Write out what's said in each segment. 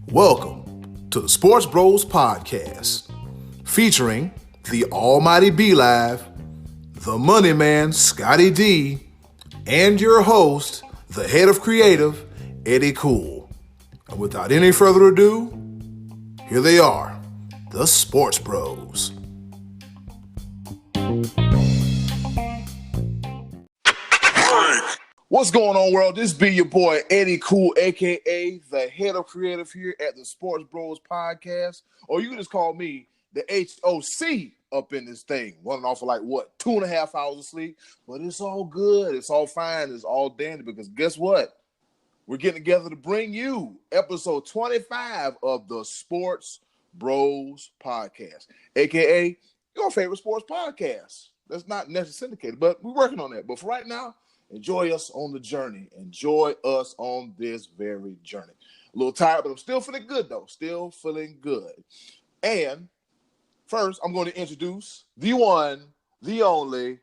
Welcome to the SportsBros podcast, featuring the almighty B.Live, the money man, Scottie D, and your host, the head of creative, Eddy Kool. And without any further ado, here they are, the SportsBros. What's going on, world? This be your boy, Eddy Kool, a.k.a. the head of creative here at the SportsBros podcast. Or you can just call me the HOC up in this thing. Running off for 2.5 hours of sleep. But it's all good. It's all fine. It's all dandy because guess what? We're getting together to bring you episode 25 of the SportsBros podcast, a.k.a. your favorite sports podcast. That's not necessarily syndicated, but we're working on that. But for right now, enjoy us on the journey. Enjoy us on this very journey. A little tired, but I'm still feeling good, though. Still feeling good. And first, I'm going to introduce the one, the only,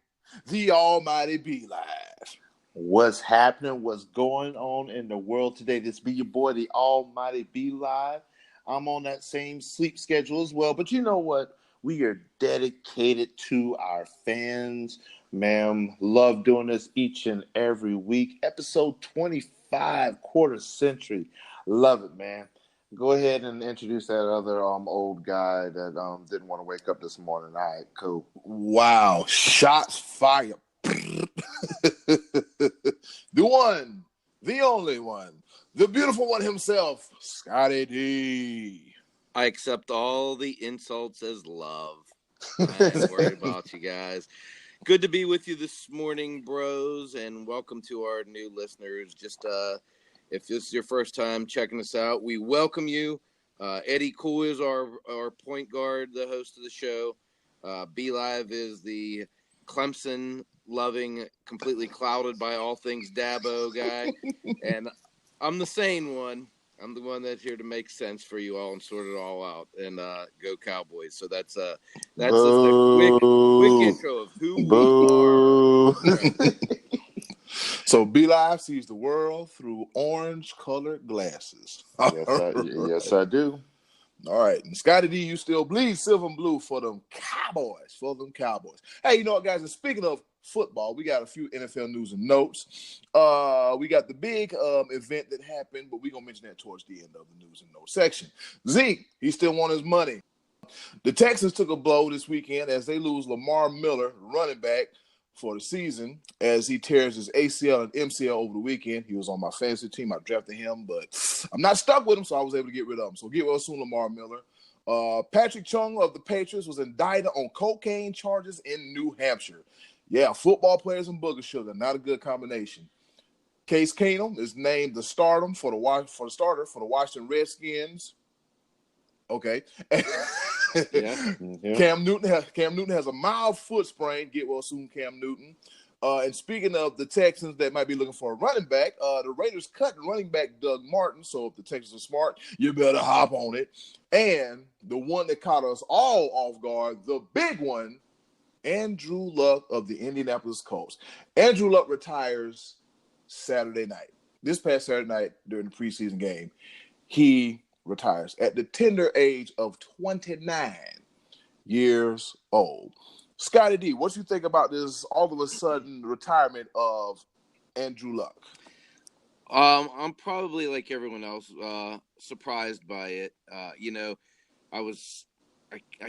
the almighty B.Live. What's happening? What's going on in the world today? This be your boy, the almighty B.Live. I'm on that same sleep schedule as well. But you know what? We are dedicated to our fans. Ma'am, love doing this each and every week. Episode 25, quarter century. Love it, man. Go ahead and introduce that other old guy that didn't want to wake up this morning. All right, cool. Wow, shots fired. The one, the only one, the beautiful one himself, Scottie D. I accept all the insults as love. I ain't worried about you guys. Good to be with you this morning, bros, and welcome to our new listeners. Just if this is your first time checking us out, we welcome you. Eddy Kool is our point guard, the host of the show. B.Live is the Clemson-loving, completely clouded by all things Dabo guy. And I'm the sane one. I'm the one that's here to make sense for you all and sort it all out. And go Cowboys. So that's just a quick intro of who we are. So B.Live sees the world through orange-colored glasses. Yes, I do. All right. And Scottie D, you still bleed silver and blue for them Cowboys. Hey, you know what, guys? And speaking of football, we got a few NFL news and notes. We got the big event that happened, but we're going to mention that towards the end of the news and notes section. Zeke, he still wants his money. The Texans took a blow this weekend as they lose Lamar Miller, running back, for the season as he tears his ACL and MCL over the weekend. He was on my fantasy team. I drafted him, but I'm not stuck with him, so I was able to get rid of him. So get well soon, Lamar Miller. Patrick Chung of the Patriots was indicted on cocaine charges in New Hampshire. Yeah, football players and booger sugar, not a good combination. Case Keenum is named the starter for the Washington Redskins. Okay. Yeah. Cam Newton has a mild foot sprain. Get well soon, Cam Newton. And speaking of the Texans that might be looking for a running back, the Raiders cut running back Doug Martin. So if the Texans are smart, you better hop on it. And the one that caught us all off guard, the big one, Andrew Luck of the Indianapolis Colts. Andrew Luck retires Saturday night. This past Saturday night during the preseason game, he retires at the tender age of 29 years old. Scottie D, what do you think about this all of a sudden retirement of Andrew Luck? I'm probably like everyone else, surprised by it. I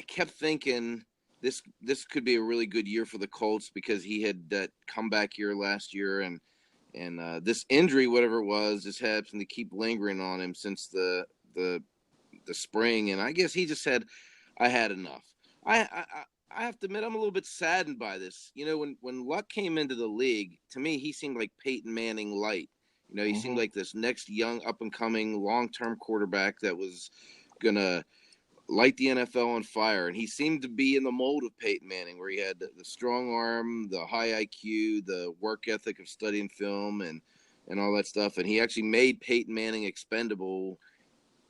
kept thinking this could be a really good year for the Colts because he had that comeback year last year, and this injury, whatever it was, just happened to keep lingering on him since the spring, and I guess he just said, I had enough. I have to admit, I'm a little bit saddened by this. You know, when Luck came into the league, to me, he seemed like Peyton Manning light. You know, he seemed like this next young, up-and-coming, long-term quarterback that was going to light the NFL on fire. And he seemed to be in the mold of Peyton Manning, where he had the strong arm, the high IQ, the work ethic of studying film, and all that stuff. And he actually made Peyton Manning expendable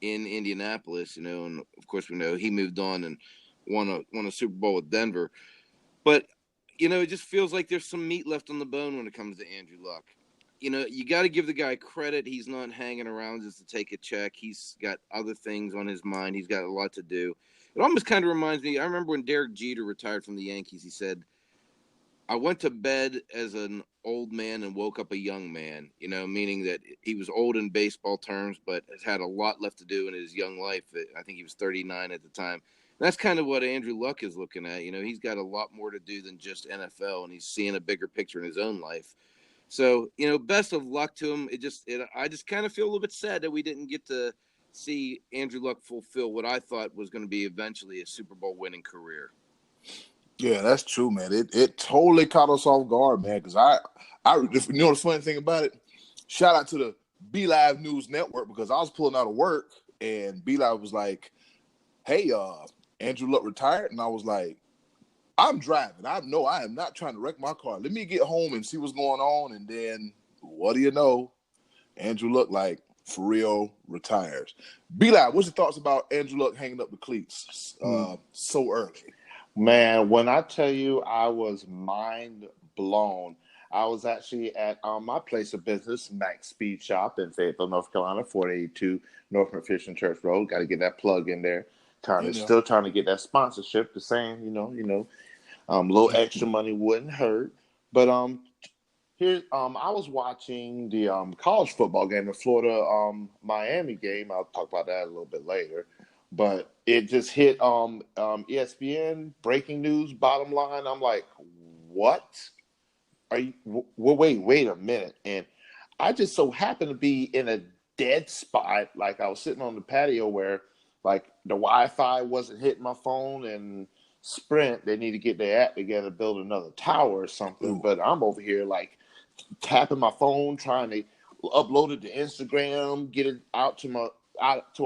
in Indianapolis, you know, and of course we know he moved on and won a Super Bowl with Denver. But, you know, it just feels like there's some meat left on the bone when it comes to Andrew Luck. you got to give the guy credit. He's not hanging around just to take a check. He's got other things on his mind. He's got a lot to do. It almost kind of reminds me, I remember when Derek Jeter retired from the Yankees, he said, I went to bed as an old man and woke up a young man, meaning that he was old in baseball terms, but has had a lot left to do in his young life. I think he was 39 at the time. And that's kind of what Andrew Luck is looking at. He's got a lot more to do than just NFL, and he's seeing a bigger picture in his own life. So, best of luck to him. I just kind of feel a little bit sad that we didn't get to see Andrew Luck fulfill what I thought was going to be eventually a Super Bowl winning career. Yeah, that's true, man. It totally caught us off guard, man. Because I the funny thing about it, shout out to the B.Live News Network, because I was pulling out of work and B.Live was like, "Hey, Andrew Luck retired," and I was like, "I'm driving. I am not trying to wreck my car. Let me get home and see what's going on." And then, what do you know? Andrew Luck, like, for real, retires. B.Live, what's your thoughts about Andrew Luck hanging up the cleats so early? Man, when I tell you I was mind blown, I was actually at my place of business, Max Speed Shop in Fayetteville, North Carolina, 482 North McPherson Church Road. Got to get that plug in there. Still trying to get that sponsorship. The same, a little extra money wouldn't hurt. But here, I was watching the college football game, the Florida Miami game. I'll talk about that a little bit later. But it just hit ESPN, breaking news, bottom line. I'm like, what? Are you? Wait a minute. And I just so happened to be in a dead spot. Like, I was sitting on the patio where, like, the Wi-Fi wasn't hitting my phone, and Sprint, they need to get their act together, build another tower or something. Ooh. But I'm over here, like, tapping my phone, trying to upload it to Instagram, get it out to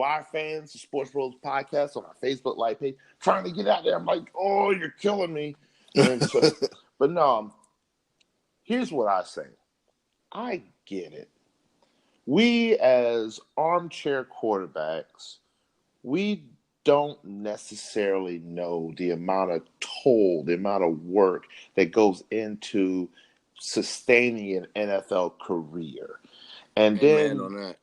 our fans, the SportsBros podcast on our Facebook Live page, trying to get out there. I'm like, oh, you're killing me. And so, but no, here's what I say. I get it. We, as armchair quarterbacks, we don't necessarily know the amount of toll, the amount of work that goes into sustaining an NFL career. And Amen on that.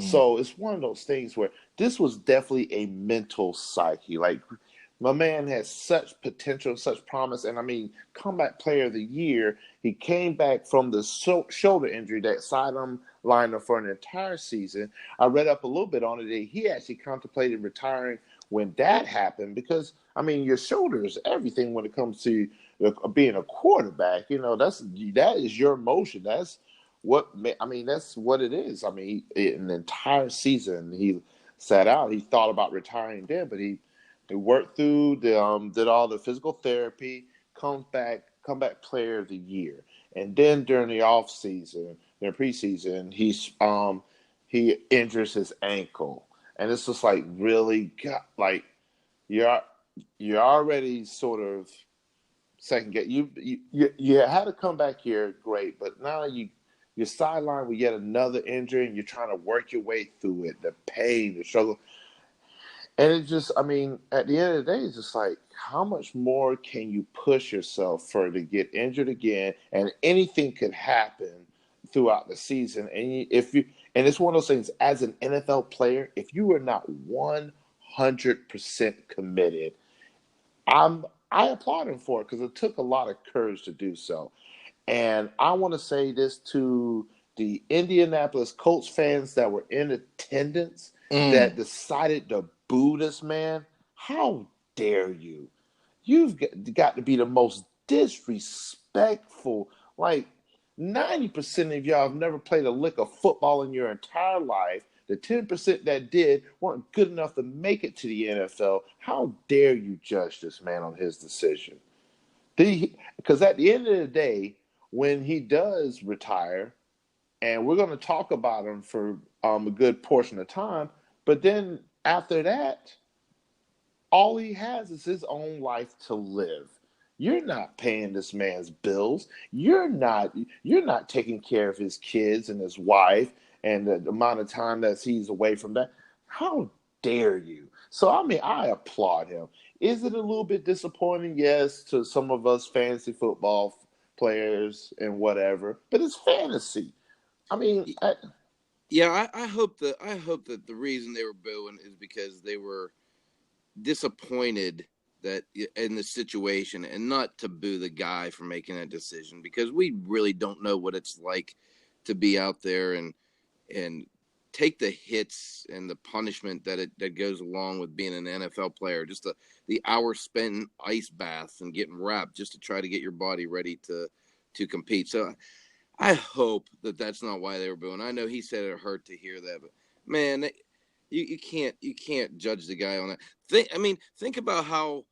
So it's one of those things where this was definitely a mental psyche. Like, my man has such potential, such promise. And I mean, comeback player of the year, he came back from the shoulder injury that sidelined him for an entire season. I read up a little bit on it. He actually contemplated retiring when that happened because, I mean, your shoulder is everything when it comes to being a quarterback. That is your motion. That's what it is. I mean, an entire season he sat out. He thought about retiring then, but he worked through did all the physical therapy, comeback player of the year. And then during the off season, during preseason, he injures his ankle. And it's just like, really, you're already sort of second guess. You had to come back here, great, but now you're sidelined with yet another injury, and you're trying to work your way through it, the pain, the struggle. And it just, I mean, at the end of the day, it's just like, how much more can you push yourself to get injured again? And anything could happen throughout the season. And and it's one of those things, as an NFL player, if you are not 100% committed, I applaud him for it, because it took a lot of courage to do so. And I want to say this to the Indianapolis Colts fans that were in attendance that decided to boo this man. How dare you? You've got to be the most disrespectful. Like, 90% of y'all have never played a lick of football in your entire life. The 10% that did weren't good enough to make it to the NFL. How dare you judge this man on his decision? Because at the end of the day, when he does retire, and we're going to talk about him for a good portion of time, but then after that, all he has is his own life to live. You're not paying this man's bills. You're not taking care of his kids and his wife and the amount of time that he's away from that. How dare you? So, I mean, I applaud him. Is it a little bit disappointing? Yes, to some of us fantasy football players and whatever, but it's fantasy. I mean, Yeah, I hope that the reason they were booing is because they were disappointed that in the situation, and not to boo the guy for making that decision, because we really don't know what it's like to be out there and take the hits and the punishment that goes along with being an NFL player. Just the hour spent in ice baths and getting wrapped just to try to get your body ready to compete. So I hope that that's not why they were booing. I know he said it hurt to hear that, but man, you can't judge the guy on that. Think about how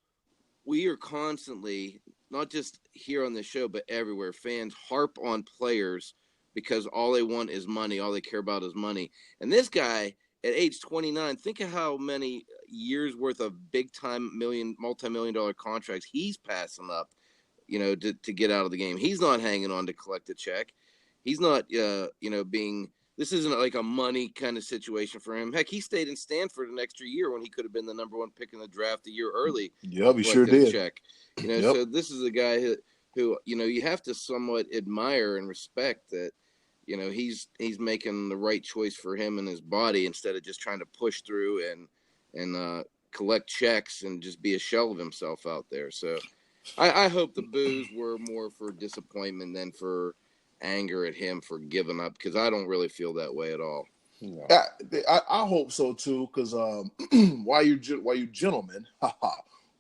we are constantly, not just here on this show, but everywhere, fans harp on players because all they want is money. All they care about is money. And this guy at age 29, think of how many years worth of big time multi-million dollar contracts he's passing up, to get out of the game. He's not hanging on to collect a check. He's not, this isn't like a money kind of situation for him. Heck, he stayed in Stanford an extra year when he could have been the number one pick in the draft a year early. Yep, he sure did. Check. Yep. So this is a guy who you have to somewhat admire and respect that, he's making the right choice for him and his body instead of just trying to push through and collect checks and just be a shell of himself out there. So I hope the boos were more for disappointment than for anger at him for giving up, because I don't really feel that way at all. no. I hope so too, because while you gentlemen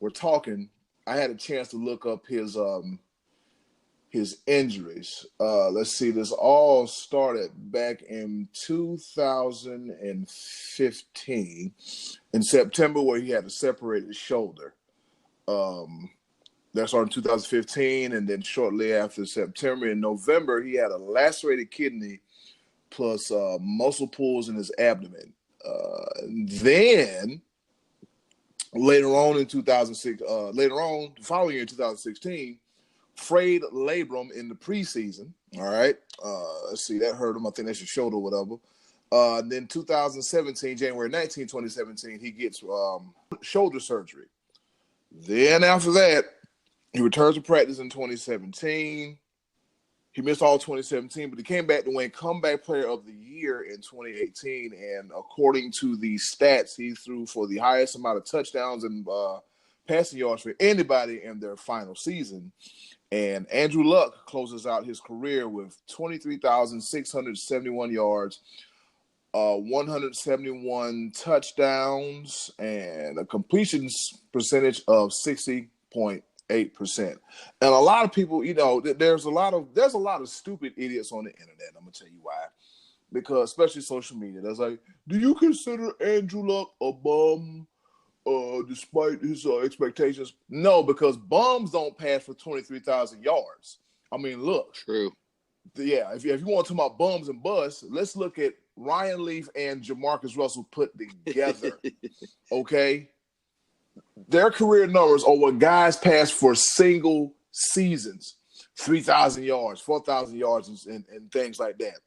were talking, I had a chance to look up his injuries. Let's see, this all started back in 2015 in September, where he had a separated shoulder. That started in 2015, and then shortly after September, in November, he had a lacerated kidney plus muscle pulls in his abdomen. Then later on in 2006, the following year in 2016, frayed labrum in the preseason. All right, let's see, that hurt him. I think that's your shoulder or whatever. Then 2017, January 19, 2017, he gets shoulder surgery. Then after that, he returns to practice in 2017. He missed all 2017, but he came back to win Comeback Player of the Year in 2018. And according to the stats, he threw for the highest amount of touchdowns and passing yards for anybody in their final season. And Andrew Luck closes out his career with 23,671 yards, 171 touchdowns, and a completion percentage of 60.8%. And a lot of people, there's a lot of stupid idiots on the internet. I'm gonna tell you why. Because especially social media, that's like, do you consider Andrew Luck a bum despite his expectations? No, because bums don't pass for 23,000 yards. I mean, look. True. Yeah, if you want to talk about bums and busts, let's look at Ryan Leaf and Jamarcus Russell put together. Okay? Their career numbers are what guys pass for single seasons. 3,000 yards, 4,000 yards, and things like that.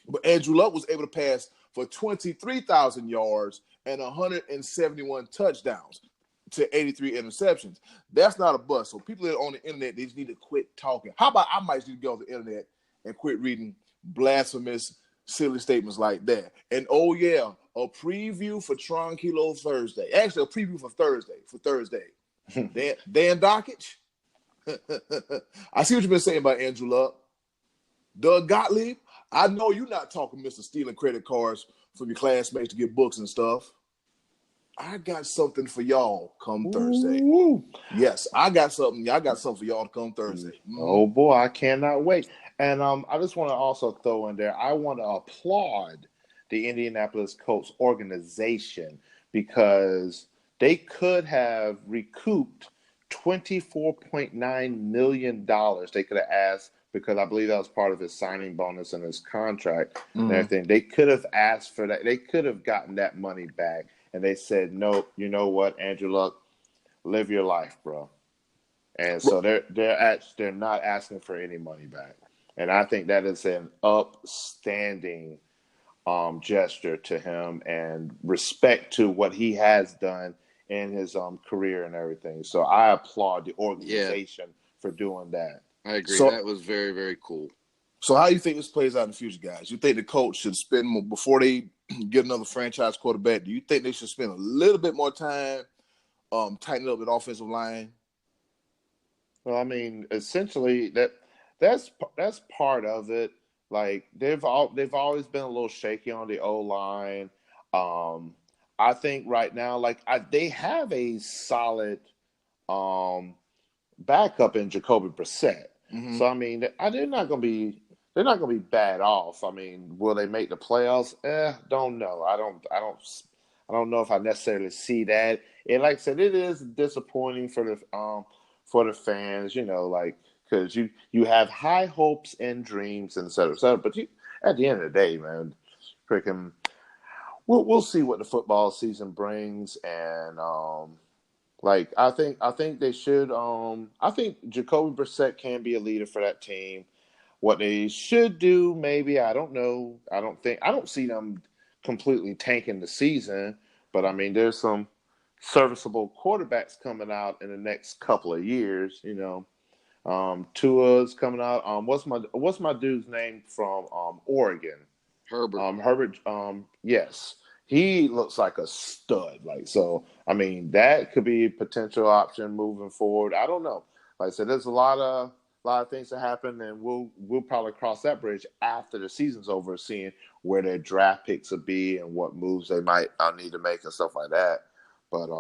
But Andrew Luck was able to pass for 23,000 yards and 171 touchdowns to 83 interceptions. That's not a bust. So people that are on the internet, they just need to quit talking. How about I might just need to go on the internet and quit reading blasphemous, silly statements like that. And oh yeah, a preview for Tranquilo Thursday. Actually, a preview for Thursday. Dan Dockich. I see what you've been saying about Andrew Luck. Doug Gottlieb, I know you're not talking Mr. Stealing credit cards from your classmates to get books and stuff. I got something for y'all come Thursday. Ooh. Yes, I got something. I got something for y'all to come Thursday. Oh boy, I cannot wait. And I just want to also throw in there, I want to applaud the Indianapolis Colts organization, because they could have recouped $24.9 million. They could have asked, because I believe that was part of his signing bonus and his contract and everything. They could have asked for that. They could have gotten that money back. And they said, no, you know what, Andrew Luck, live your life, bro. And so they're not asking for any money back. And I think that is an upstanding gesture to him and respect to what he has done in his career and everything. So I applaud the organization for doing that. I agree. That was very, very cool. So how do you think this plays out in the future, guys? You think the coach should spend more, before they get another franchise quarterback? Do you think they should spend a little bit more time tightening up the offensive line? Well, I mean, essentially that's part of it. Like they've always been a little shaky on the O line. Um, I think right now, they have a solid um, backup in Jacoby Brissett. Mm-hmm. So I mean, they're not going to be bad off. I mean, will they make the playoffs? Don't know. I don't know if I necessarily see that. And like I said, it is disappointing for the fans, because you have high hopes and dreams and et cetera, et cetera. But at the end of the day, man, freaking, we'll see what the football season brings, and I think they should. I think Jacoby Brissett can be a leader for that team. What they should do, maybe, I don't know. I don't see them completely tanking the season, but I mean, there's some serviceable quarterbacks coming out in the next couple of years. Tua's coming out. What's my dude's name from Oregon? Herbert. Herbert. Yes, he looks like a stud. So. I mean, that could be a potential option moving forward. I don't know. Like I said, there's a lot of things that happen, and we'll probably cross that bridge after the season's over, seeing where their draft picks will be and what moves they might need to make and stuff like that. But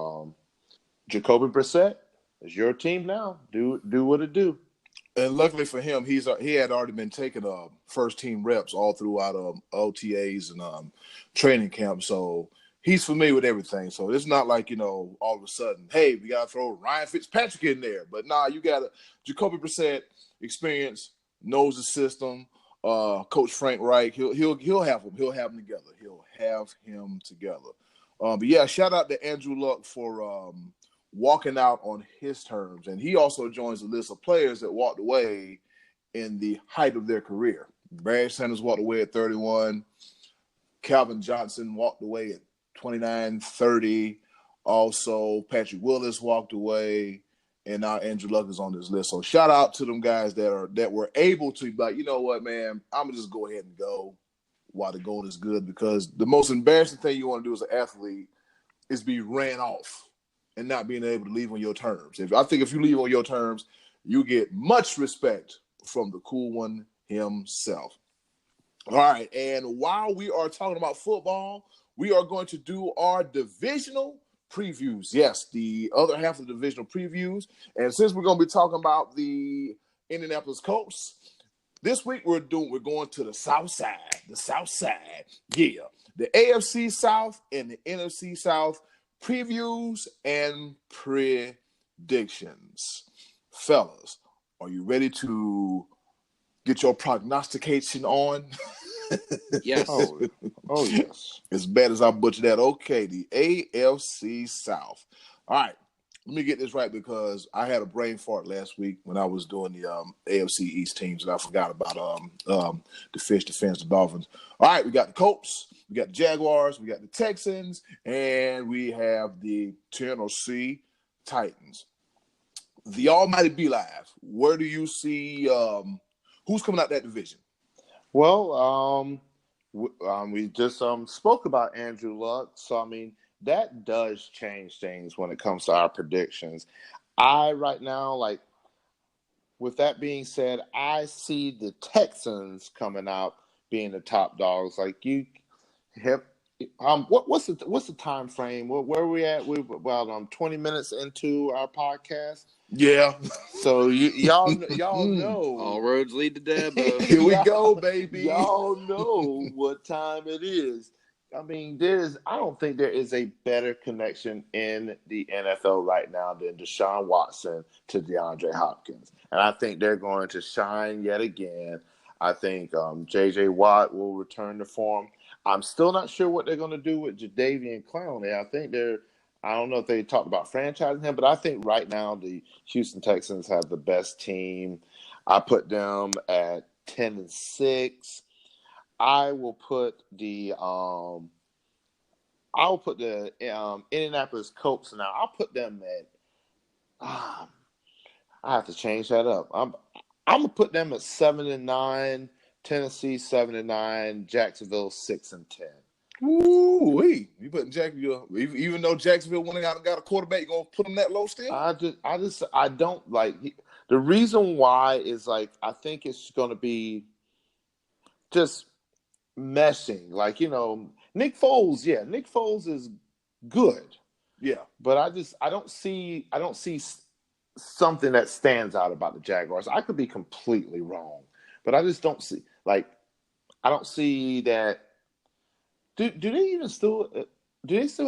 Jacoby Brissett is your team now. Do what it do. And luckily for him, he had already been taking first team reps all throughout OTAs and training camp. So he's familiar with everything. So it's not like, all of a sudden, hey, we got to throw Ryan Fitzpatrick in there. But you got Jacoby Brissett, experience, knows the system. Coach Frank Reich, he'll have him. He'll have him together. He'll have him together. But yeah, shout out to Andrew Luck for walking out on his terms. And he also joins the list of players that walked away in the height of their career. Barry Sanders walked away at 31. Calvin Johnson walked away at 29, 30. Also, Patrick Willis walked away. And now Andrew Luck is on this list. So shout out to them guys that were able to be like, you know what, man, I'm going to just go ahead and go while the gold is good, because the most embarrassing thing you want to do as an athlete is be ran off and not being able to leave on your terms. I think if you leave on your terms, you get much respect from the cool one himself. All right, and while we are talking about football, we are going to do our divisional previews. Yes, the other half of the divisional previews. And since we're going to be talking about the Indianapolis Colts, this week we're going to the South Side. The South Side, yeah. The AFC South and the NFC South previews and predictions. Fellas, are you ready to get your prognostication on? Yes. Oh, yes. As bad as I butchered that. Okay, the AFC South. All right, let me get this right, because I had a brain fart last week when I was doing the AFC East teams, and I forgot about the Fish, the Fins, the Dolphins. All right, we got the Colts, we got the Jaguars, we got the Texans, and we have the Tennessee Titans. The almighty B.Live, where do you see who's coming out that division? Well, we just spoke about Andrew Luck, so I mean that does change things when it comes to our predictions. Right now, with that being said, I see the Texans coming out being the top dogs. Like you have, what's the time frame? Where are we at? We're about 20 minutes into our podcast. Yeah. So y'all know all roads lead to Dabo. Here we go, baby. Y'all know what time it is. I mean, I don't think there is a better connection in the NFL right now than Deshaun Watson to DeAndre Hopkins. And I think they're going to shine yet again. I think J.J. Watt will return to form. I'm still not sure what they're going to do with Jadeveon Clowney. I don't know if they talked about franchising him, but I think right now the Houston Texans have the best team. I put them at 10-6. I will put the Indianapolis Colts now. I'll put them at. I have to change that up. I'm gonna put them at 7-9. Tennessee 7-9, Jacksonville 6-10. Ooh, you putting Jacksonville, even though Jacksonville went out and got a quarterback, you gonna put them that low still? I don't like the reason why is like I think it's gonna be just meshing. Like, Nick Foles is good. Yeah. But I don't see something that stands out about the Jaguars. I could be completely wrong, but I just don't see I don't see that. Do they still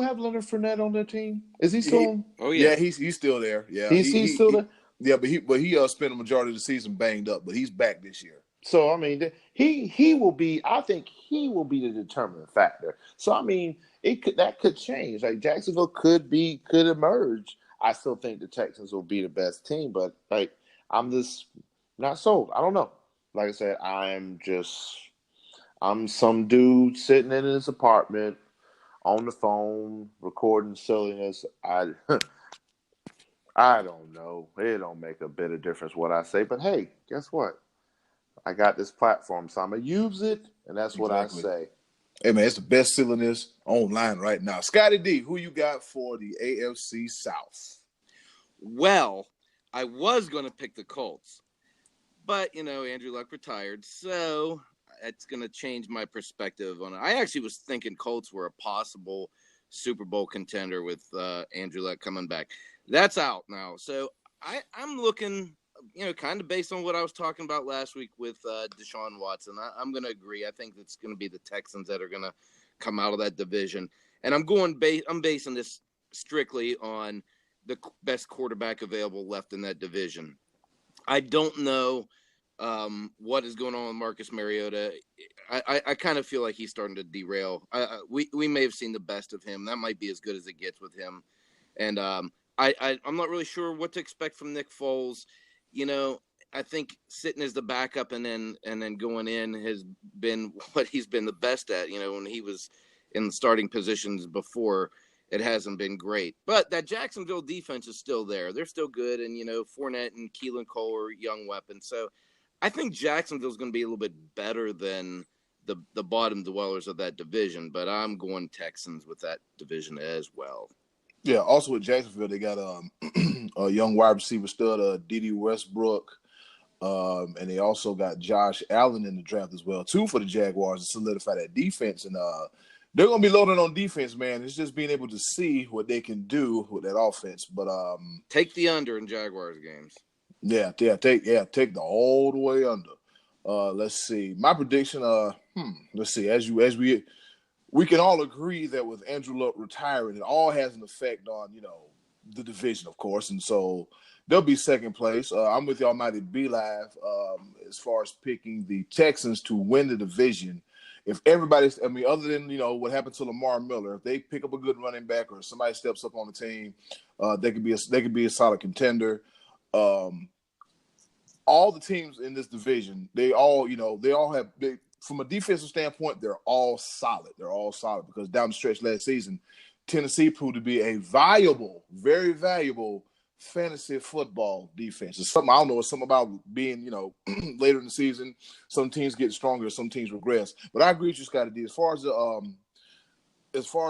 have Leonard Fournette on their team? Is he still? Oh yeah, he's still there. Yeah, he's still there. Yeah, but he spent the majority of the season banged up, but he's back this year. So I mean, he will be. I think he will be the determining factor. So I mean, that could change. Like Jacksonville could emerge. I still think the Texans will be the best team, but like I'm just not sold. I don't know. Like I said, I'm some dude sitting in his apartment on the phone recording silliness. I don't know. It don't make a bit of difference what I say. But hey, guess what? I got this platform, so I'm gonna use it, and that's what I say. Hey man, it's the best silliness online right now. Scottie D, who you got for the AFC South? Well, I was gonna pick the Colts, but Andrew Luck retired, so it's going to change my perspective on it. I actually was thinking Colts were a possible Super Bowl contender with Andrew Luck coming back. That's out now. So I'm looking, kind of based on what I was talking about last week with Deshaun Watson. I'm going to agree. I think it's going to be the Texans that are going to come out of that division. And I'm basing this strictly on the best quarterback available left in that division. I don't know what is going on with Marcus Mariota. I kind of feel like he's starting to derail. We may have seen the best of him. That might be as good as it gets with him. And I'm not really sure what to expect from Nick Foles. I think sitting as the backup and then going in has been what he's been the best at. When he was in the starting positions before, it hasn't been great. But that Jacksonville defense is still there. They're still good. And, Fournette and Keelan Cole are young weapons. So I think Jacksonville's going to be a little bit better than the bottom dwellers of that division, but I'm going Texans with that division as well. Yeah, also with Jacksonville, they got a young wide receiver stud, Dede Westbrook, and they also got Josh Allen in the draft as well, too, for the Jaguars to solidify that defense. And they're going to be loaded on defense, man. It's just being able to see what they can do with that offense. But take the under in Jaguars games. Yeah, take the all the way under. Let's see. My prediction. Let's see. As we can all agree that with Andrew Luck retiring, it all has an effect on the division, of course, and so they'll be second place. I'm with the almighty B.Live as far as picking the Texans to win the division. If everybody's, other than what happened to Lamar Miller, if they pick up a good running back or somebody steps up on the team, they could be a solid contender. All the teams in this division, they all have from a defensive standpoint, they're all solid. They're all solid because down the stretch last season, Tennessee proved to be a valuable, very valuable fantasy football defense. It's something I don't know. It's something about being, later in the season, some teams get stronger, some teams regress. But I agree with you, Scottie D. As far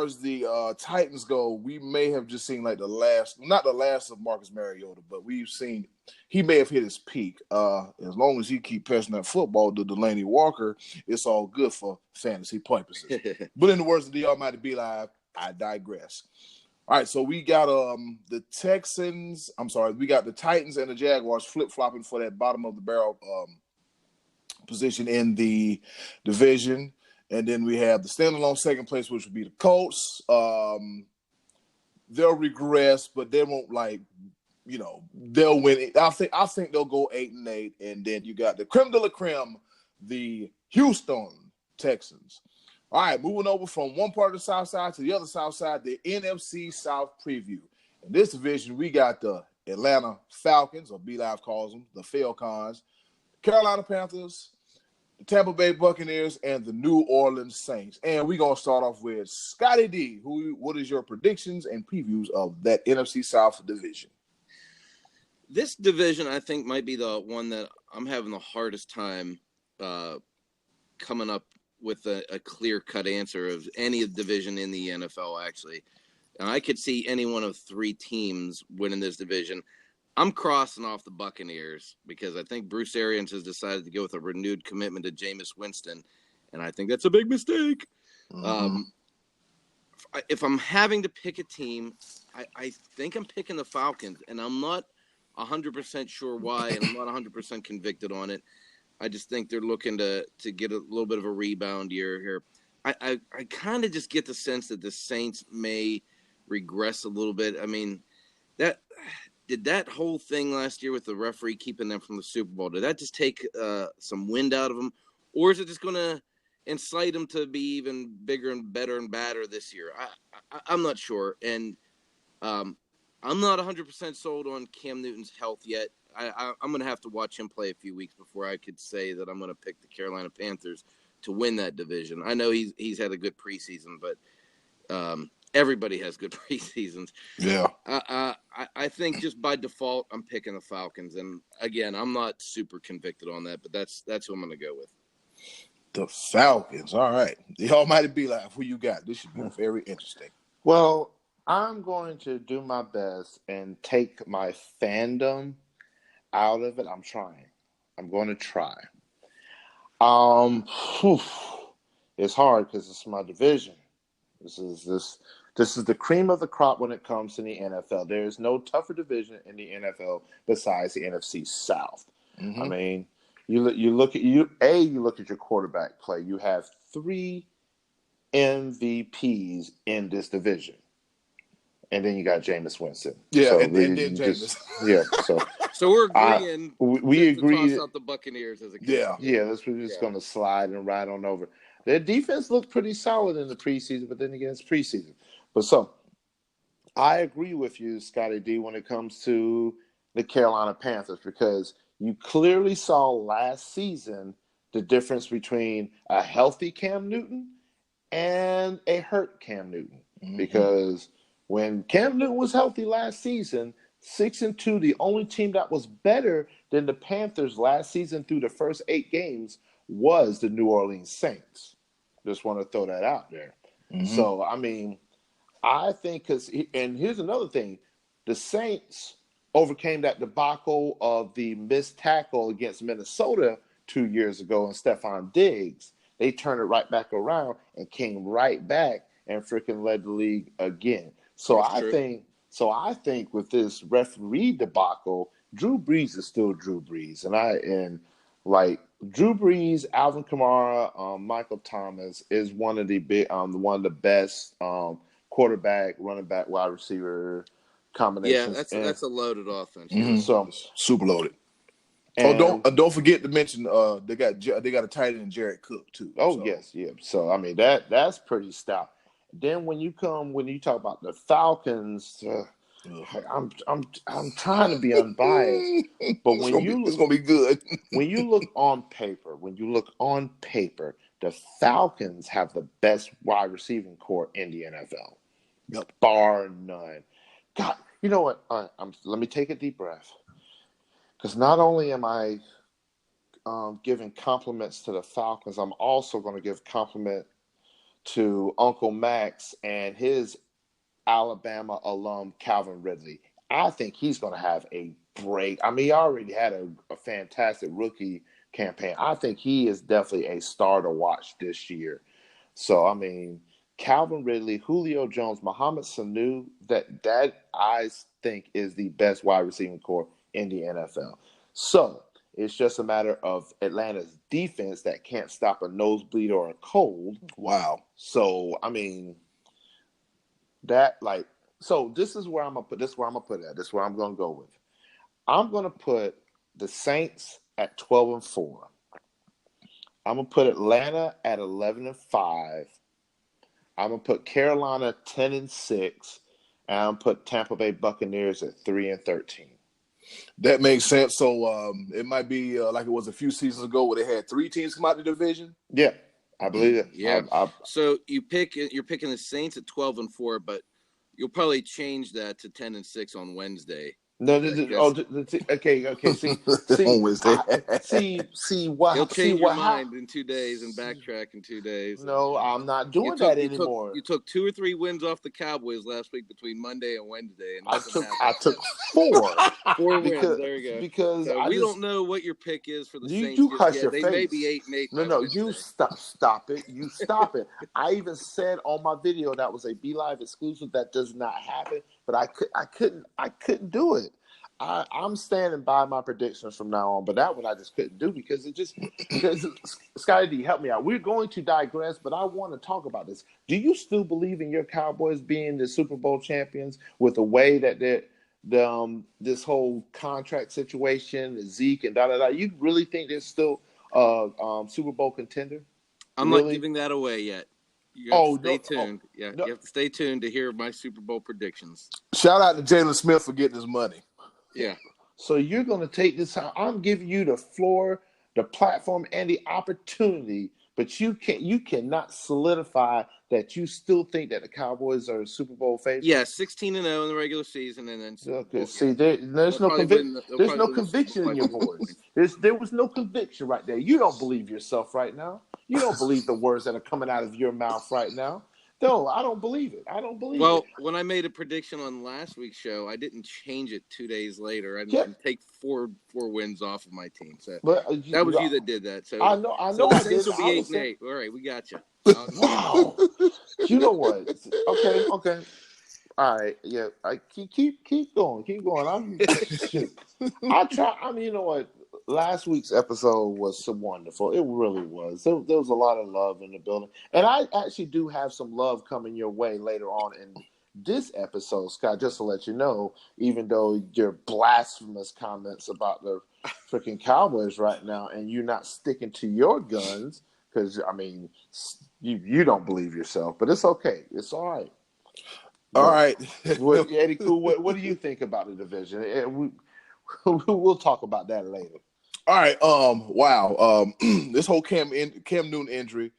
as the Titans go, we may have just seen like not the last of Marcus Mariota, but we've seen he may have hit his peak. As long as he keep passing that football to Delaney Walker, it's all good for fantasy purposes. But in the words of the almighty B.Live, I digress. All right, so we got the Titans and the Jaguars flip-flopping for that bottom of the barrel position in the division. And then we have the standalone second place, which would be the Colts. They'll regress, but they won't they'll win. I think they'll go 8-8, and then you got the creme de la creme, the Houston Texans. All right, moving over from one part of the South Side to the other South Side, the NFC South preview. In this division, we got the Atlanta Falcons, or B.Live calls them, the Falcons, Carolina Panthers, the Tampa Bay Buccaneers, and the New Orleans Saints. And we're going to start off with Scottie D. What is your predictions and previews of that NFC South division? This division, I think, might be the one that I'm having the hardest time coming up with a clear-cut answer of any division in the NFL, actually. And I could see any one of 3 teams winning this division. I'm crossing off the Buccaneers because I think Bruce Arians has decided to go with a renewed commitment to Jameis Winston, and I think that's a big mistake. Mm-hmm. If I'm having to pick a team, I think I'm picking the Falcons, and I'm not 100% sure why, and I'm not 100% convicted on it. I just think they're looking to get a little bit of a rebound year here. I kind of just get the sense that the Saints may regress a little bit. I mean, did that whole thing last year with the referee keeping them from the Super Bowl, did that just take some wind out of them? Or is it just going to incite them to be even bigger and better and badder this year? I'm not sure. And I'm not 100% sold on Cam Newton's health yet. I'm going to have to watch him play a few weeks before I could say that I'm going to pick the Carolina Panthers to win that division. I know he's had a good preseason, but everybody has good preseasons. Yeah. I think just by default, I'm picking the Falcons. And, again, I'm not super convicted on that, but that's who I'm going to go with. The Falcons. All right. The almighty B.Live, who you got? This should be very interesting. Well, I'm going to do my best and take my fandom out of it. I'm trying. I'm going to try. It's hard because it's my division. This is the cream of the crop when it comes to the NFL. There is no tougher division in the NFL besides the NFC South. Mm-hmm. I mean, you look at your quarterback play. You have 3 MVPs in this division. And then you got Jameis Winston. Yeah, so and then Jameis. Yeah, so we're agreeing. We agree. To toss out the Buccaneers as a kid. Yeah. We're just going to slide and ride on over. Their defense looked pretty solid in the preseason, but then again, it's preseason. But so, I agree with you, Scottie D, when it comes to the Carolina Panthers, because you clearly saw last season the difference between a healthy Cam Newton and a hurt Cam Newton. Mm-hmm. Because when Cam Newton was healthy last season, 6-2, the only team that was better than the Panthers last season through the first 8 games was the New Orleans Saints. Just want to throw that out there. Mm-hmm. So, I mean, I think and here's another thing. The Saints overcame that debacle of the missed tackle against Minnesota 2 years ago and Stephon Diggs. They turned it right back around and came right back and freaking led the league again. So I think with this referee debacle, Drew Brees is still Drew Brees. And Drew Brees, Alvin Kamara, Michael Thomas is one of the best quarterback, running back, wide receiver combinations. Yeah, that's a loaded offense. Mm-hmm. So super loaded. Don't forget to mention they got a tight end, Jared Cook too. Yes, yeah. So I mean that's pretty stout. Then when you talk about the Falcons, I'm trying to be unbiased, but it's gonna be good. when you look on paper, the Falcons have the best wide receiving core in the NFL, bar none. God, you know what? Let me take a deep breath, because not only am I giving compliments to the Falcons, I'm also going to give compliment to Uncle Max and his Alabama alum Calvin Ridley. I think he's going to have a break. I mean, he already had a fantastic rookie campaign. I think he is definitely a star to watch this year. So, I mean, Calvin Ridley, Julio Jones, Mohamed Sanu, that I think is the best wide receiving core in the NFL. So, it's just a matter of Atlanta's defense that can't stop a nosebleed or a cold. Wow. So, I mean, this is where I'm going to put it at. This is where I'm going to go with. I'm going to put the Saints at 12-4. I'm going to put Atlanta at 11-5. I'm going to put Carolina 10-6. And I'm going to put Tampa Bay Buccaneers at 3-13. That makes sense. So it might be like it was a few seasons ago where they had 3 teams come out of the division. Yeah, I believe it. Yeah. So you're picking the Saints at 12-4, but you'll probably change that to 10-6 on Wednesday. No, Because okay. On Wednesday. he'll change your How? mind in 2 days and backtrack in 2 days. No, I'm not doing You that anymore. You took 2 or 3 wins off the Cowboys last week between Monday and Wednesday, and I took 4. 4 because, wins. There you go. Because so we don't know what your pick is for the Saints. You hush your they face. may be 8-8. No, you stop it. You stop it. I even said on my video that was a B.Live exclusive. That does not happen. But I couldn't do it. I'm standing by my predictions from now on, but that one I just couldn't do because Scottie D, help me out. We're going to digress, but I want to talk about this. Do you still believe in your Cowboys being the Super Bowl champions with the way that this whole contract situation, Zeke and da? You really think they're still Super Bowl contender? I'm not giving that away yet. You have to stay tuned. You have to stay tuned to hear my Super Bowl predictions. Shout out to Jalen Smith for getting his money. Yeah. So you're going to take this time. I'm giving you the floor, the platform, and the opportunity, but you cannot solidify that you still think that the Cowboys are Super Bowl favorites. Yeah, 16-0 in the regular season, and then Super Bowl. See, there's no conviction. There's no conviction in your voice. There was no conviction right there. You don't believe yourself right now. You don't believe the words that are coming out of your mouth right now. No, I don't believe it. Well, when I made a prediction on last week's show, I didn't change it 2 days later. I didn't take four wins off of my team. So that was you that did that. So I know. So the Saints will be 8-8. All right, we got you. Wow. You know what? Okay. All right. Yeah. I keep going. I try. I mean, you know what? Last week's episode was so wonderful. It really was. There was a lot of love in the building. And I actually do have some love coming your way later on in this episode, Scott, just to let you know, even though your blasphemous comments about the freaking Cowboys right now and you're not sticking to your guns because, I mean, you don't believe yourself. But it's okay. It's all right. All right. Eddy Kool, what do you think about the division? We'll talk about that later. All right. Wow. This whole Cam Newton injury,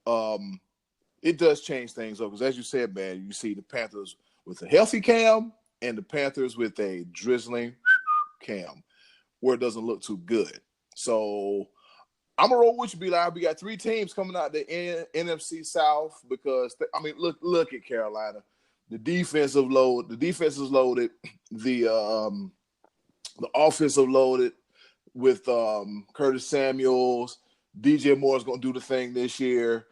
it does change things though, because as you said, man, you see the Panthers with a healthy Cam and the Panthers with a drizzling Cam, where it doesn't look too good. So I'm gonna roll with you, B.Live. We got 3 teams coming out the NFC South because look at Carolina. The defense is loaded. The offensive loaded. With Curtis Samuels, DJ Moore is going to do the thing this year.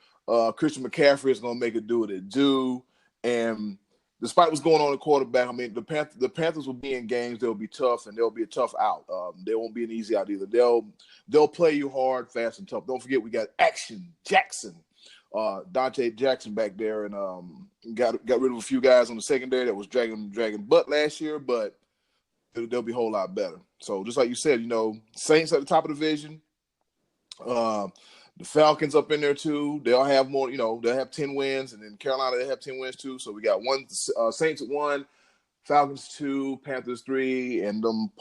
Christian McCaffrey is going to make it do what it do. And despite what's going on in quarterback, I mean, the Panthers will be in games. They'll be tough, and they'll be a tough out. They won't be an easy out either. They'll play you hard, fast, and tough. Don't forget we got Action Jackson, Dante Jackson back there, and got rid of a few guys on the secondary that was dragging butt last year, but they'll be a whole lot better. So just like you said, Saints at the top of the division. The Falcons up in there too. They'll have more, they'll have 10 wins, and then Carolina, they have 10 wins too. So we got Saints at 1, Falcons 2, Panthers 3, and them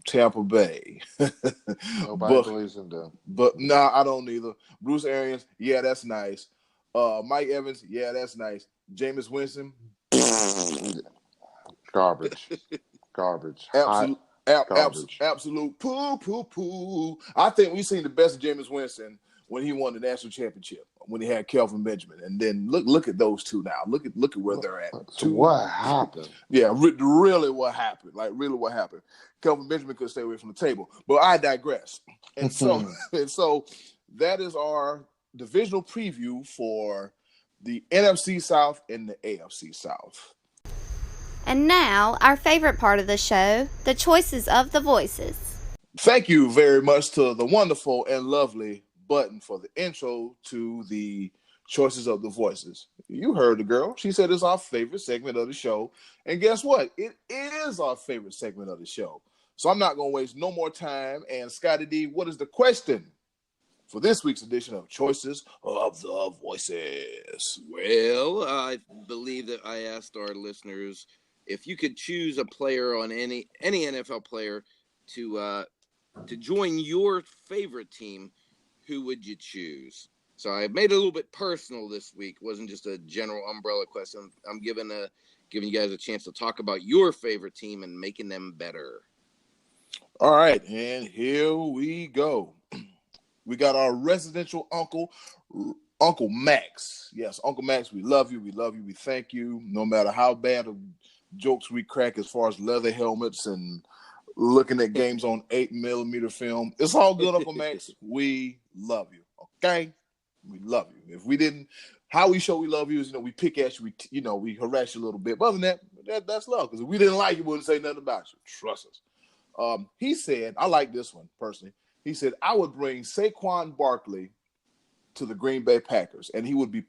Tampa Bay. Nobody believes in them. But nah, I don't either. Bruce Arians, yeah, that's nice. Mike Evans, yeah, that's nice. Jameis Winston, garbage. Absolute poo. I think we've seen the best of Jameis Winston when he won the national championship, when he had Kelvin Benjamin, and then look at those two now. Look at where they're at. So what happened? Yeah, really, what happened? Like really, what happened? Kelvin Benjamin could stay away from the table, but I digress. And so that is our divisional preview for the NFC South and the AFC South. And now, our favorite part of the show, the choices of the voices. Thank you very much to the wonderful and lovely Button for the intro to the choices of the voices. You heard the girl. She said it's our favorite segment of the show. And guess what? It is our favorite segment of the show. So I'm not going to waste no more time. And Scottie D, what is the question for this week's edition of Choices of the Voices? Well, I believe that I asked our listeners, if you could choose a player on any NFL player to join your favorite team, who would you choose? So I made it a little bit personal this week. It wasn't just a general umbrella question. I'm giving giving you guys a chance to talk about your favorite team and making them better. All right, and here we go. We got our residential uncle, Uncle Max. Yes, Uncle Max, we love you. We love you. We thank you. No matter how bad of jokes we crack as far as leather helmets and looking at games on 8mm film, it's all good, Uncle Max. We love you. Okay? We love you. If we didn't, how we show we love you is, we pick at you, we harass you a little bit. But other than that's love. Because if we didn't like you, we wouldn't say nothing about you. Trust us. He said, I like this one personally. He said, I would bring Saquon Barkley to the Green Bay Packers, and he would be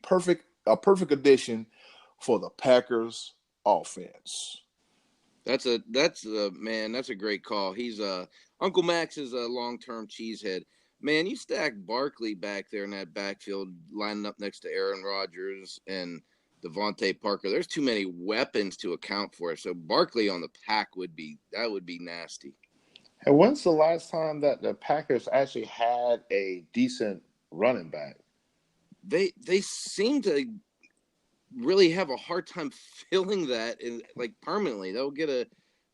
a perfect addition for the Packers offense. That's a great call. He's Uncle Max is a long-term cheesehead. Man, you stack Barkley back there in that backfield, lining up next to Aaron Rodgers and Devontae Parker. There's too many weapons to account for. So Barkley on the Pack would be nasty. And when's the last time that the Packers actually had a decent running back? They seem to really have a hard time filling that permanently. They'll get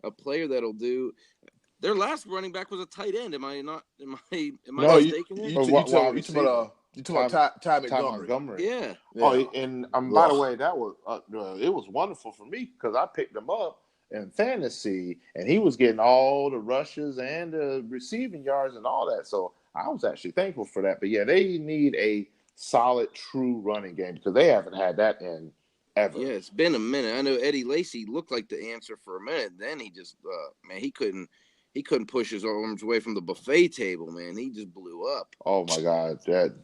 a player that'll do. Their last running back was a tight end. Am I mistaken? You talking about Ty Montgomery? Yeah. Oh, and by the way, that was it was wonderful for me because I picked him up in fantasy, and he was getting all the rushes and the receiving yards and all that. So I was actually thankful for that. But yeah, they need a solid, true running game because they haven't had that in ever. Yeah, it's been a minute. I know Eddie Lacy looked like the answer for a minute. Then he just, he couldn't push his arms away from the buffet table. Man, he just blew up. Oh my God, that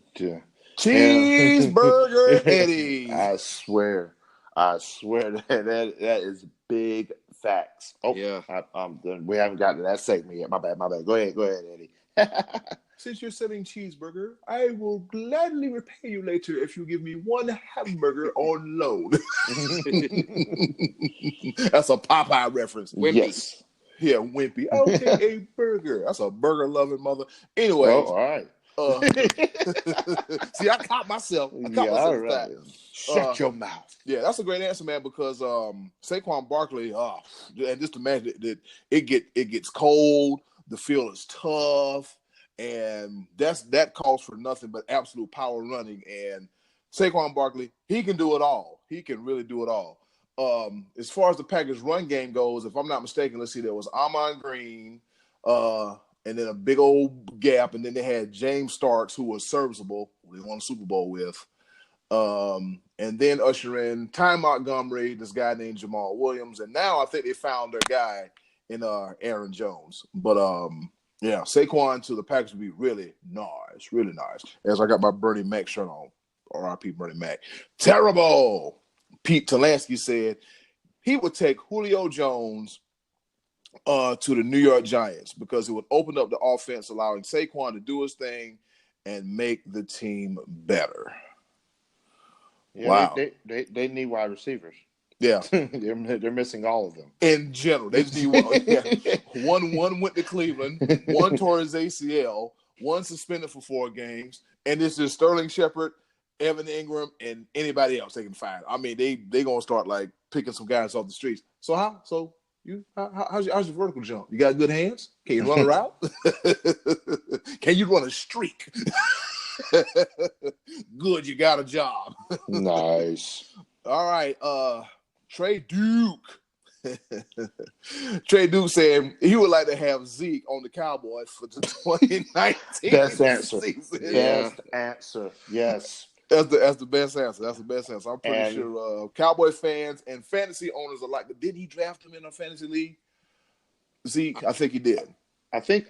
cheeseburger Eddie! I swear that is big facts. Oh yeah, I'm done. We haven't gotten to that segment yet. My bad. Go ahead, Eddie. Since you're selling cheeseburger, I will gladly repay you later if you give me one hamburger on loan. That's a Popeye reference. Wimpy. Yes. Yeah, Wimpy. I'll take a burger. That's a burger-loving mother. Anyway. All right. See, I caught myself. All right. Shut your mouth. Yeah, that's a great answer, man, because Saquon Barkley, and just imagine that it gets cold, the field is tough, and that calls for nothing but absolute power running. And Saquon Barkley, he can do it all. He can really do it all. As far as the Packers run game goes, if I'm not mistaken, let's see, there was Ahman Green, and then a big old gap, and then they had James Starks, who was serviceable. They won a Super Bowl with. And then usher in Ty Montgomery, this guy named Jamal Williams, and now I think they found their guy in Aaron Jones. But yeah, Saquon to the Packers would be really nice, really nice. As I got my Bernie Mac shirt on, R.I.P. Bernie Mac. Terrible. Pete Talansky said he would take Julio Jones to the New York Giants because it would open up the offense, allowing Saquon to do his thing and make the team better. Yeah, wow. They need wide receivers. Yeah. They're missing all of them. In general. They just need one. Yeah. One went to Cleveland, one tore his ACL, one suspended for 4 games, and this is Sterling Shepard, Evan Ingram, and anybody else they can find. I mean, they going to start picking some guys off the streets. So how's your vertical jump? You got good hands? Can you run a route? Can you run a streak? Good, you got a job. Nice. All right, Trey Duke. Trey Duke said he would like to have Zeke on the Cowboys for the 2019 Best answer. season. Best answer. Yes. That's the best answer. That's the best answer. I'm pretty sure Cowboy fans and fantasy owners are like, did he draft him in a fantasy league? Zeke, I think he did. I think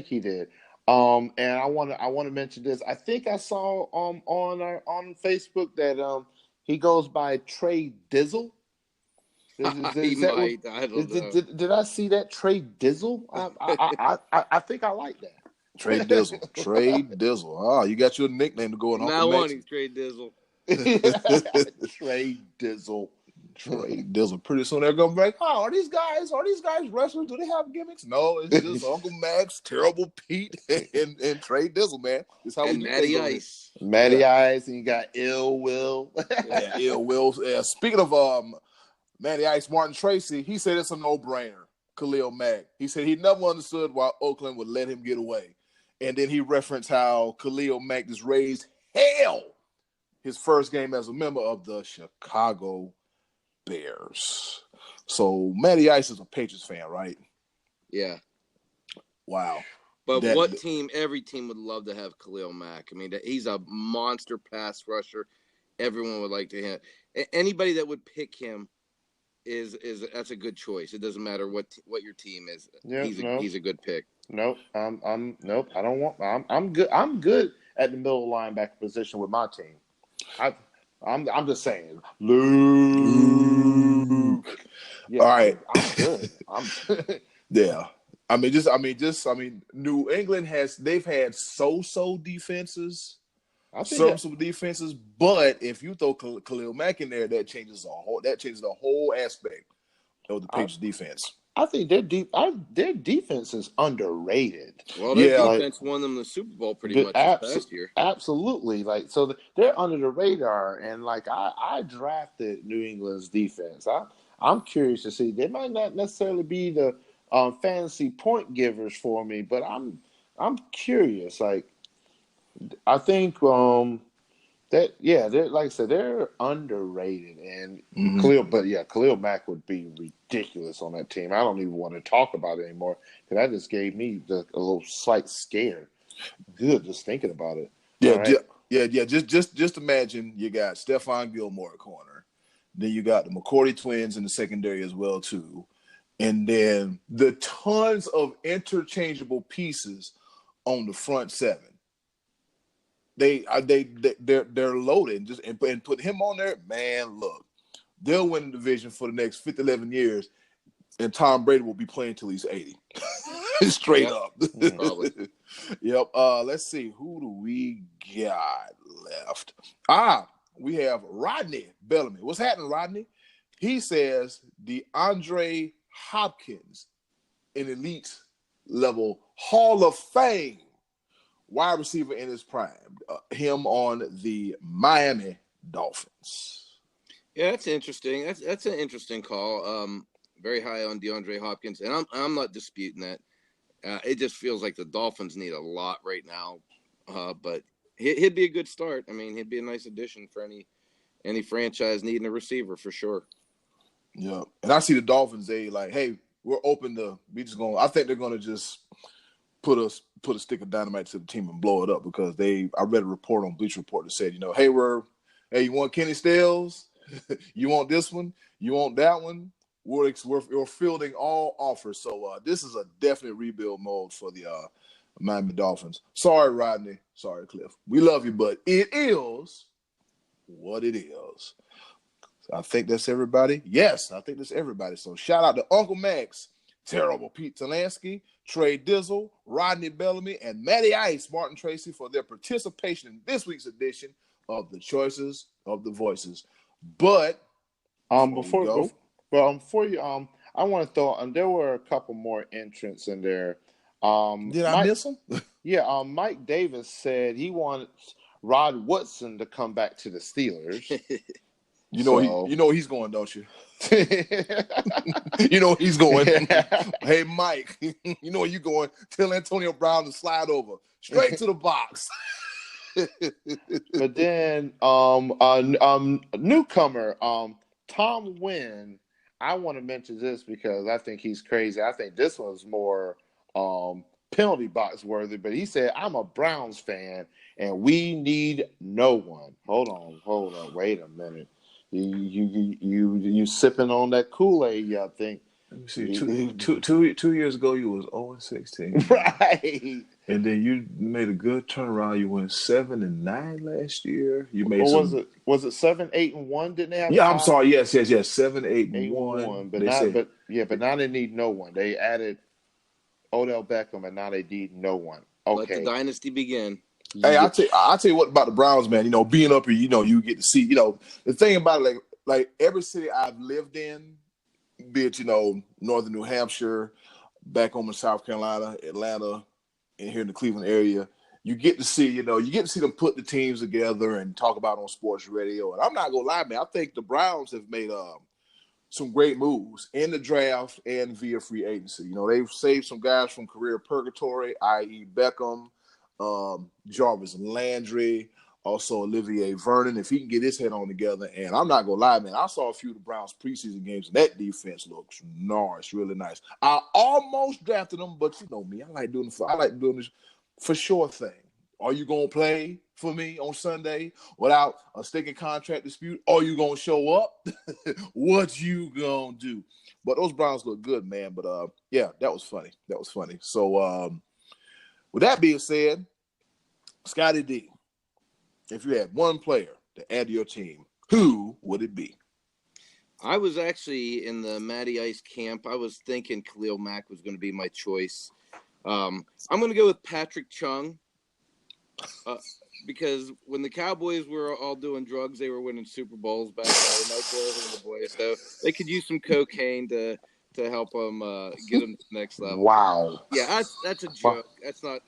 he did. And I want to mention this. I think I saw on Facebook that he goes by Trey Dizzle. Did I see that Trey Dizzle? I think I like that. Trey Dizzle. Trey Dizzle. Oh, you got your nickname to go on. Now one, he's Trey Dizzle. Trey Dizzle. Trey Dizzle. Pretty soon they're gonna be like, oh, are these guys wrestlers? Do they have gimmicks? No, it's just Uncle Max, Terrible Pete, and Trey Dizzle, man. It's how and we do Matty things. Ice. Matty Ice, and you got Ill Will. Yeah, Ill Will. Speaking of Matty Ice, Martin Tracy, he said it's a no-brainer. Khalil Mack. He said he never understood why Oakland would let him get away. And then he referenced how Khalil Mack just raised hell his first game as a member of the Chicago Bears. So Matty Ice is a Patriots fan, right? Yeah. Wow. But every team would love to have Khalil Mack. I mean, he's a monster pass rusher. Everyone would like to have. Anybody that would pick him that's a good choice. It doesn't matter what your team is. Yeah, he's a good pick. Nope. Nope. I don't want. I'm good. I'm good at the middle linebacker position with my team. I'm just saying, Luke. Yeah, all right. I'm good. Yeah. New England they've had so defenses, serviceable defenses, but if you throw Khalil Mack in there, that changes the whole aspect of the Patriots defense. I think their defense is underrated. Well, their defense won them the Super Bowl pretty much this past year. Absolutely. So they're under the radar, and I drafted New England's defense. I'm curious to see. They might not necessarily be the fantasy point givers for me, but I'm curious. I think they're like I said, they're underrated, and Khalil Mack would be ridiculous on that team. I don't even want to talk about it anymore because that just gave me a little slight scare. Good, just thinking about it. Just imagine you got Stephon Gilmore at corner, then you got the McCourty twins in the secondary as well too. And then the tons of interchangeable pieces on the front seven. They're loaded and put him on there. Man, look, they'll win the division for the next 11 years, and Tom Brady will be playing till he's 80. Straight up. Probably. Yep. Let's see. Who do we got left? We have Rodney Bellamy. What's happening, Rodney? He says DeAndre Hopkins, an elite level Hall of Fame wide receiver in his prime. Him on the Miami Dolphins. Yeah, that's interesting. That's an interesting call. Very high on DeAndre Hopkins, and I'm not disputing that. It just feels like the Dolphins need a lot right now, but he'd be a good start. I mean, he'd be a nice addition for any franchise needing a receiver for sure. Yeah, and I see the Dolphins. They like, hey, we're open to. I think they're gonna just put a stick of dynamite to the team and blow it up because I read a report on Bleacher Report that said, hey, you want Kenny Stills? You want this one? You want that one? We're fielding all offers. So this is a definite rebuild mode for the Miami Dolphins. Sorry, Rodney. Sorry, Cliff. We love you, but it is what it is. I think that's everybody. Yes, I think that's everybody. So shout out to Uncle Max, Terrible Pete Talansky, Trey Dizzle, Rodney Bellamy, and Matty Ice, Martin Tracy for their participation in this week's edition of the Choices of the Voices. But before you, I want to throw. There were a couple more entrants in there. Did I miss them? Yeah. Mike Davis said he wants Rod Woodson to come back to the Steelers. You know he's going, don't you? You know he's going. Hey, Mike, you know you're going. Tell Antonio Brown to slide over straight to the box. But then newcomer Tom Wynn. I want to mention this because I think he's crazy. I think this one's more penalty box worthy. But he said, "I'm a Browns fan, and we need no one." Hold on. Wait a minute. You sipping on that Kool-Aid? I think. Let me see. Two years ago, you was 0-16, right? And then you made a good turnaround. You went 7-9 last year. You made was it 7-8-1? Didn't they have? Yeah, I'm sorry. Yes. 7-8-1. But now they need no one. They added Odell Beckham, and now they need no one. Okay, let the dynasty begin. Hey, I'll tell you what about the Browns, man. You know, being up here, you get to see. The thing about it, like every city I've lived in, be it northern New Hampshire, back home in South Carolina, Atlanta, and here in the Cleveland area, you get to see them put the teams together and talk about on sports radio. And I'm not gonna lie, man, I think the Browns have made some great moves in the draft and via free agency. You know, they've saved some guys from career purgatory, i.e. Beckham, Jarvis Landry, also Olivier Vernon, if he can get his head on together. And I'm not going to lie, man, I saw a few of the Browns preseason games, and that defense looks nice, really nice. I almost drafted them, but you know me, I like doing this for sure thing. Are you going to play for me on Sunday without a sticking contract dispute? Are you going to show up? What you going to do? But those Browns look good, man. But, yeah, that was funny. So, with that being said, Scottie D, if you had one player to add to your team, who would it be? I was actually in the Matty Ice camp. I was thinking Khalil Mack was going to be my choice. I'm going to go with Patrick Chung. Because when the Cowboys were all doing drugs, they were winning Super Bowls back then. Mike Wilson and the boys, so they could use some cocaine to help them get them to the next level. Wow. Yeah, that's a joke. That's not.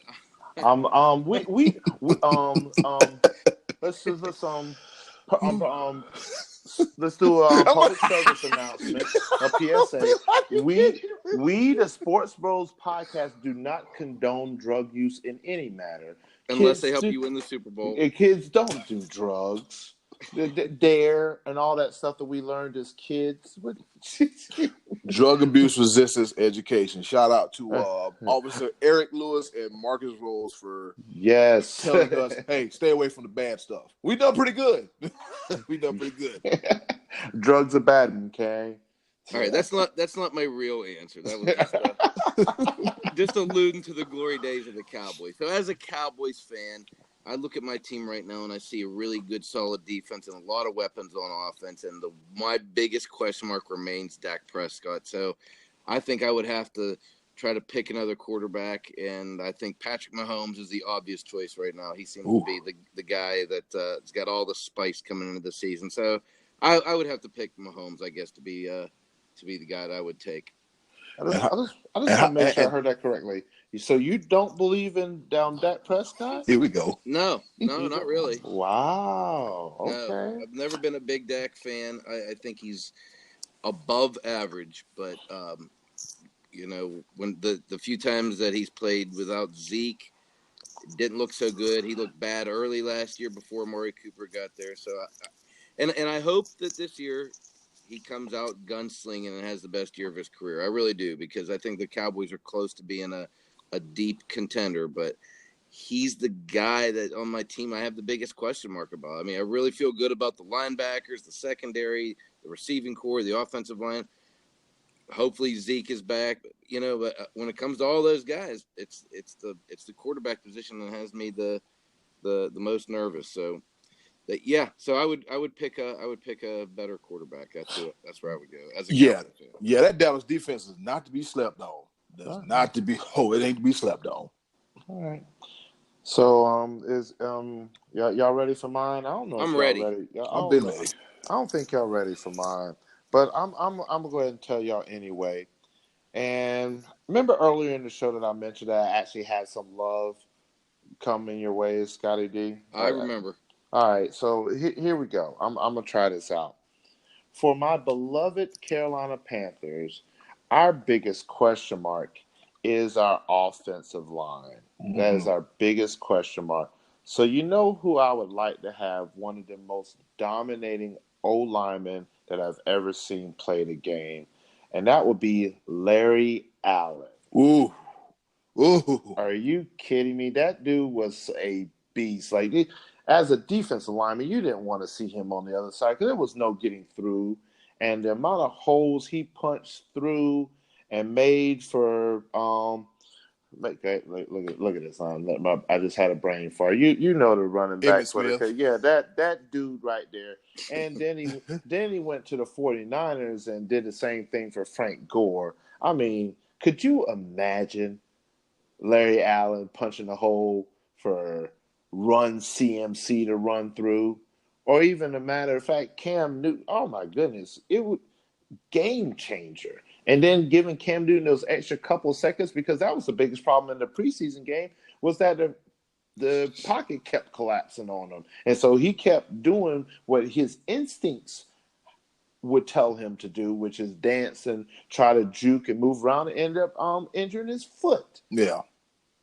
Let's do a public service announcement, a PSA. We, the Sports Bros podcast, do not condone drug use in any manner. Unless they help you win the Super Bowl. Kids don't do drugs. Dare and all that stuff that we learned as kids. Drug abuse resistance education. Shout out to Officer Eric Lewis and Marcus Rose for telling us, hey, stay away from the bad stuff. We done pretty good. Drugs are bad, okay? All right, that's not my real answer. That was just alluding to the glory days of the Cowboys. So as a Cowboys fan, I look at my team right now and I see a really good, solid defense and a lot of weapons on offense. And my biggest question mark remains Dak Prescott. So I think I would have to try to pick another quarterback. And I think Patrick Mahomes is the obvious choice right now. He seems to be the guy that's got all the spice coming into the season. So I would have to pick Mahomes, I guess, to be the guy that I would take. I just want to make sure I heard that correctly. So you don't believe in Dak Prescott? Here we go. No, not really. Wow. Okay. No, I've never been a big Dak fan. I think he's above average, but when the few times that he's played without Zeke, it didn't look so good. He looked bad early last year before Amari Cooper got there. So, and I hope that this year he comes out gunslinging and has the best year of his career. I really do, because I think the Cowboys are close to being a deep contender, but he's the guy that on my team I have the biggest question mark about. I mean, I really feel good about the linebackers, the secondary, the receiving core, the offensive line. Hopefully Zeke is back, but when it comes to all those guys, it's the quarterback position that has me the most nervous. So so I would pick a better quarterback. That's where I would go. As a that Dallas defense is not to be slept on. Not to be it ain't to be slept on. All right. So is y'all ready for mine? I don't know. I'm ready. I've been ready. I don't think y'all ready for mine, but I'm gonna go ahead and tell y'all anyway. And remember earlier in the show that I mentioned that I actually had some love coming your way, Scottie D? I remember. All right, so here we go. I'm gonna try this out. For my beloved Carolina Panthers, our biggest question mark is our offensive line. Mm-hmm. That is our biggest question mark. So you know who I would like to have one of the most dominating O-linemen that I've ever seen play the game, and that would be Larry Allen. Ooh. Are you kidding me? That dude was a beast. Like, as a defensive lineman, you didn't want to see him on the other side because there was no getting through. And the amount of holes he punched through and made for look at this. I just had a brain fart. You know the running back for the that dude right there. And then he went to the 49ers and did the same thing for Frank Gore. I mean, could you imagine Larry Allen punching a hole for Run CMC to run through? Or even a matter of fact, Cam Newton, oh my goodness, it would game changer. And then giving Cam Newton those extra couple seconds, because that was the biggest problem in the preseason game, was that the pocket kept collapsing on him. And so he kept doing what his instincts would tell him to do, which is dance and try to juke and move around and end up injuring his foot. Yeah.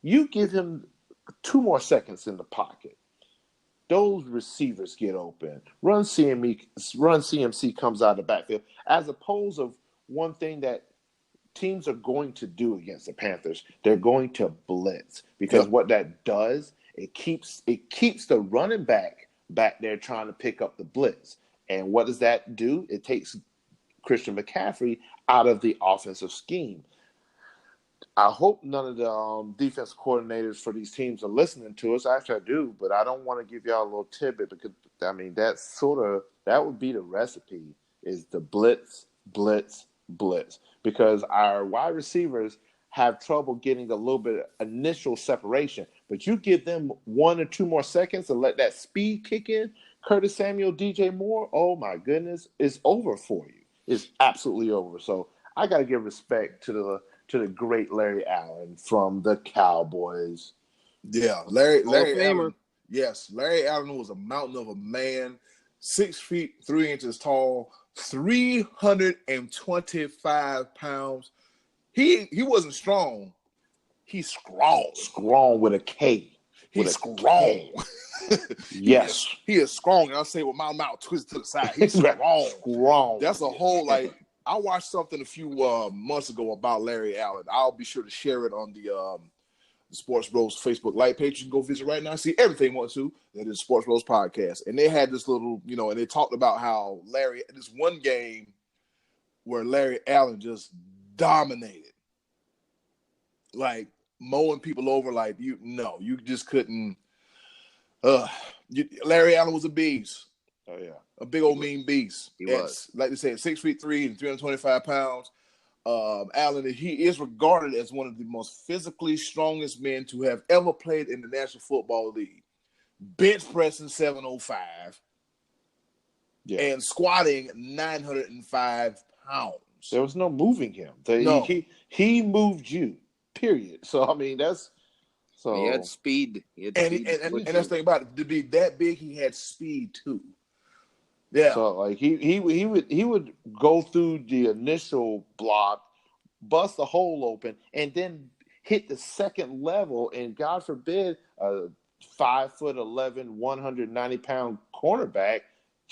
You give him 2 more seconds in the pocket. Those receivers get open. Run CMC comes out of the backfield. As opposed to one thing that teams are going to do against the Panthers, they're going to blitz. Because what that does, it keeps the running back there trying to pick up the blitz. And what does that do? It takes Christian McCaffrey out of the offensive scheme. I hope none of the defense coordinators for these teams are listening to us. Actually, I do, but I don't want to give y'all a little tidbit because, I mean, that would be the recipe is the blitz, blitz, blitz. Because our wide receivers have trouble getting a little bit of initial separation. But you give them 1 or 2 more seconds and let that speed kick in, Curtis Samuel, DJ Moore, oh my goodness, it's over for you. It's absolutely over. So I got to give respect to the great Larry Allen from the Cowboys. Yeah, Larry Famer. Allen. Yes, Larry Allen was a mountain of a man, 6 feet 3 inches tall, 325 pounds. He wasn't strong. He's strong. Strong with a K. He's strong. Yes. He is strong. And I'll say with my mouth twisted to the side. He's strong. Strong. That's a whole, like, I watched something a few months ago about Larry Allen. I'll be sure to share it on the SportsBros Facebook Live page. You can go visit right now and see everything you want to. That is SportsBros Podcast. And they had this little, and they talked about how this one game where Larry Allen just dominated. Like, mowing people over like, you just couldn't. Larry Allen was a beast. Oh, yeah. A big old mean beast. He was. Like they said, 6 feet 3 and 325 pounds. Allen, he is regarded as one of the most physically strongest men to have ever played in the National Football League. Bench pressing 705 and squatting 905 pounds. There was no moving him. No. He moved you, period. So, I mean, that's... So. He had speed. And that's the thing about it. To be that big, he had speed, too. Yeah. So like he would go through the initial block, bust the hole open, and then hit the second level. And God forbid, a 5'11", 190-pound cornerback.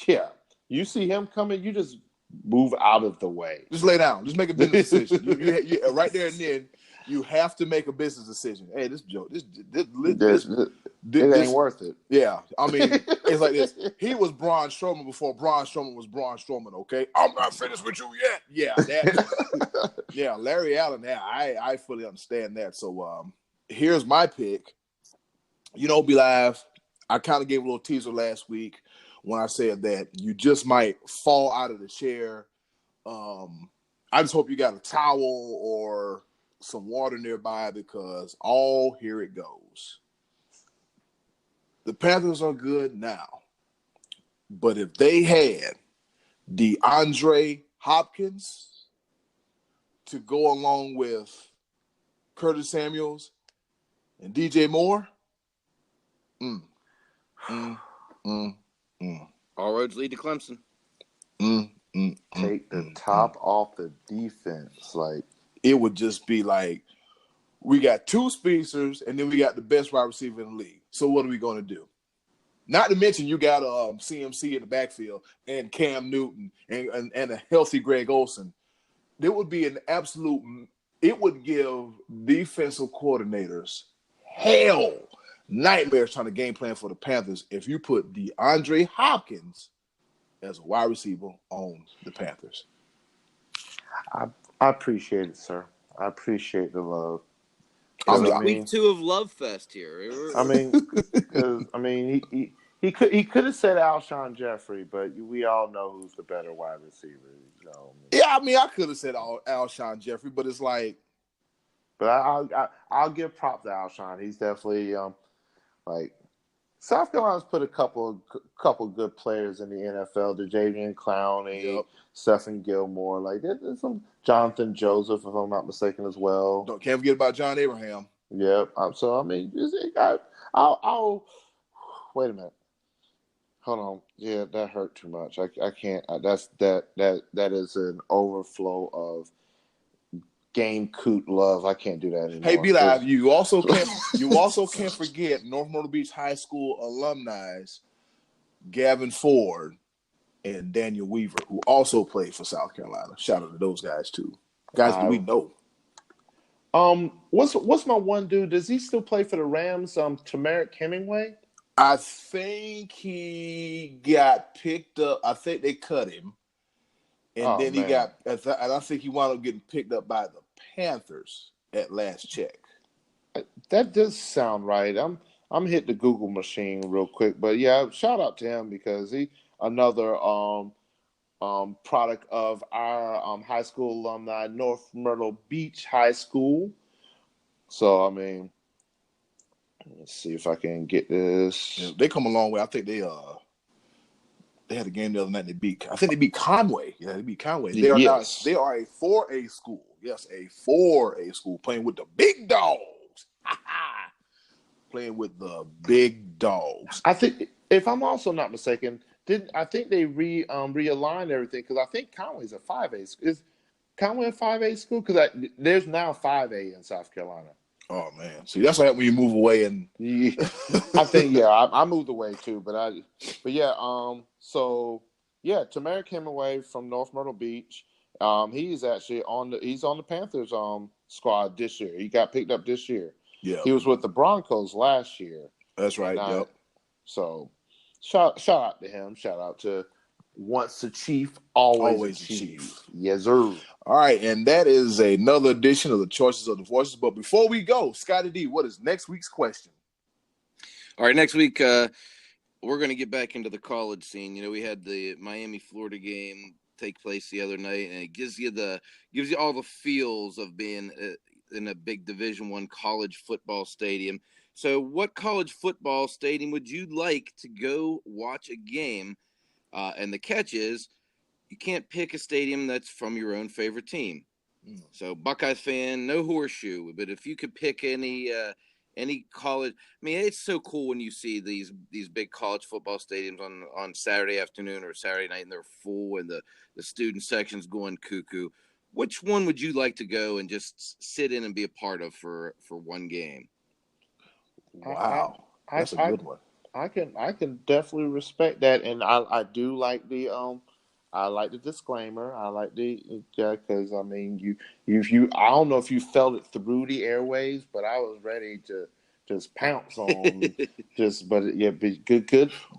Yeah, you see him coming, you just move out of the way. Just lay down. Just make a business decision. you right there and then. You have to make a business decision. Hey, this joke, this ain't worth it. Yeah, I mean, it's like this. He was Braun Strowman before Braun Strowman was Braun Strowman. Okay, I'm not finished with you yet. Yeah, Larry Allen. Yeah, I fully understand that. So, here's my pick. B.Live. I kind of gave a little teaser last week when I said that you just might fall out of the chair. I just hope you got a towel or some water nearby because here it goes. The Panthers are good now, but if they had DeAndre Hopkins to go along with Curtis Samuels and DJ Moore, all roads lead to Clemson. Take the top off the defense, like. It would just be like, we got 2 speedsters, and then we got the best wide receiver in the league. So what are we going to do? Not to mention you got CMC in the backfield and Cam Newton and a healthy Greg Olsen. It would be an absolute – it would give defensive coordinators nightmares trying to game plan for the Panthers if you put DeAndre Hopkins as a wide receiver on the Panthers. I appreciate it, sir. I appreciate the love. Week 2 of Love Fest here. I mean, he could have said Alshon Jeffrey, but we all know who's the better wide receiver. Yeah, I mean, I could have said Alshon Jeffrey, but it's like. But I'll give props to Alshon. He's definitely South Carolina's put a couple good players in the NFL. The Javian Clowney, Stephen Gilmore, like there's some Jonathan Joseph, if I'm not mistaken, as well. Can't forget about John Abraham. Yep. So I mean, I'll wait a minute. Hold on. Yeah, that hurt too much. I can't. That is an overflow of game coot love. I can't do that Hey, anymore. B.Live, you also can't forget North Myrtle Beach High School alumni Gavin Ford and Daniel Weaver, who also played for South Carolina. Shout out to those guys too. Guys that we know. What's my one dude? Does he still play for the Rams? Tamarick Hemingway. I think he got picked up. I think they cut him, and then he got. And I think he wound up getting picked up by the Panthers at last check. That does sound right. I'm hit the Google machine real quick, but yeah, shout out to him because he another product of our high school alumni, North Myrtle Beach High School. So I mean, let's see if I can get this. Yeah, they come a long way. I think they had a game the other night. I think they beat Conway. Yeah, they beat Conway. They are now. They are a 4A school. Yes, a 4A school playing with the big dogs. Playing with the big dogs. I think, if I'm also not mistaken, I think they realigned everything because I think Conway's a 5A school. Is Conway a 5A school? Because there's now 5A in South Carolina. Oh man, see that's like when you move away and I think I moved away too, but Tamarick Hemingway from North Myrtle Beach. He's actually on the Panthers squad this year. He got picked up this year. Yeah, he was with the Broncos last year. That's right. Yep. So shout out to him. Shout out to once a chief, always a chief. Yes, sir. All right, and that is another edition of the Choices of the Voices. But before we go, Scottie D, what is next week's question? All right, next week we're going to get back into the college scene. You know, we had the Miami-Florida game take place the other night, and it gives you all the feels of being in a big Division I college football stadium. So what college football stadium would you like to go watch a game? And the catch is you can't pick a stadium that's from your own favorite team. So Buckeyes fan, no horseshoe. But if you could pick any college, I mean, it's so cool when you see these big college football stadiums on Saturday afternoon or Saturday night, and they're full, and the student section's going cuckoo. Which one would you like to go and just sit in and be a part of for one game? Wow, that's a good one. I can definitely respect that, and I do like the I like the disclaimer. I like because I mean you I don't know if you felt it through the airwaves, but I was ready to just pounce on good.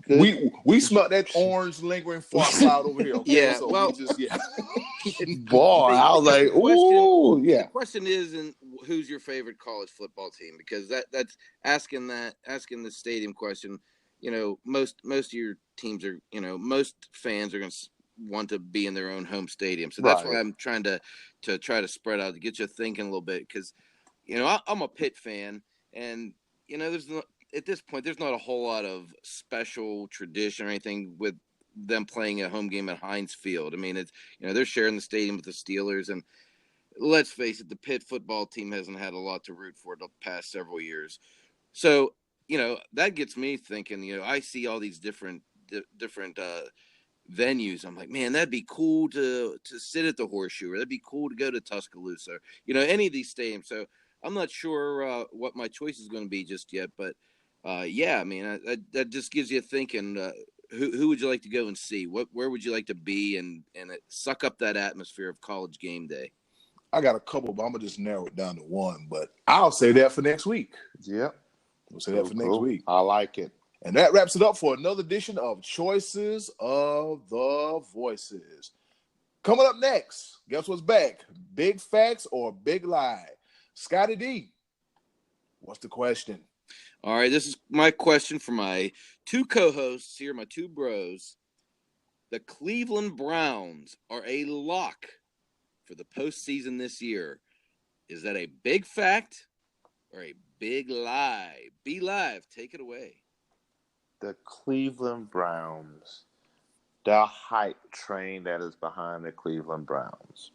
We smelled that orange lingering fart cloud over here. Okay? Yeah, so well, boy, I was like, ooh, yeah. The question is, who's your favorite college football team? Because that's asking the stadium question. You know, most of your teams are, you know, most fans are going to want to be in their own home stadium. So that's why I'm trying to try to spread out to get you thinking a little bit. Because, you know, I'm a Pitt fan, and you know, at this point there's not a whole lot of special tradition or anything with them playing a home game at Heinz Field. I mean, it's, you know, they're sharing the stadium with the Steelers, and let's face it, the Pitt football team hasn't had a lot to root for the past several years. So, you know, that gets me thinking. You know, I see all these different venues. I'm like, man, that'd be cool to sit at the Horseshoe, or that'd be cool to go to Tuscaloosa, or, you know, any of these stadiums. So I'm not sure what my choice is going to be just yet, but yeah, I mean, that just gives you thinking. Who would you like to go and see? Where would you like to be and suck up that atmosphere of college game day? I got a couple, but I'm gonna just narrow it down to one. But I'll say that for next week. Yep, we'll say that for next week. I like it. And that wraps it up for another edition of Choices of the Voices. Coming up next, guess what's back? Big facts or big lie? Scottie D, what's the question? All right, this is my question for my two co-hosts here, my two bros. The Cleveland Browns are a lock for the postseason this year. Is that a big fact or a big lie? B.Live, take it away. The Cleveland Browns, the hype train that is behind the Cleveland Browns.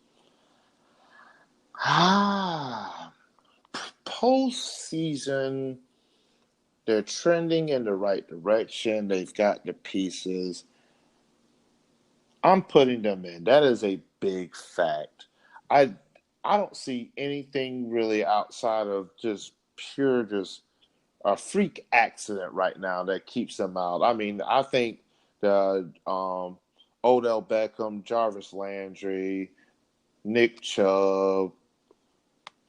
Postseason, They're trending in the right direction. They've got the pieces. I'm putting them in. That is a big fact. I I don't see anything really outside of just pure just a freak accident right now that keeps them out. I mean, I think the Odell Beckham, Jarvis Landry, Nick Chubb,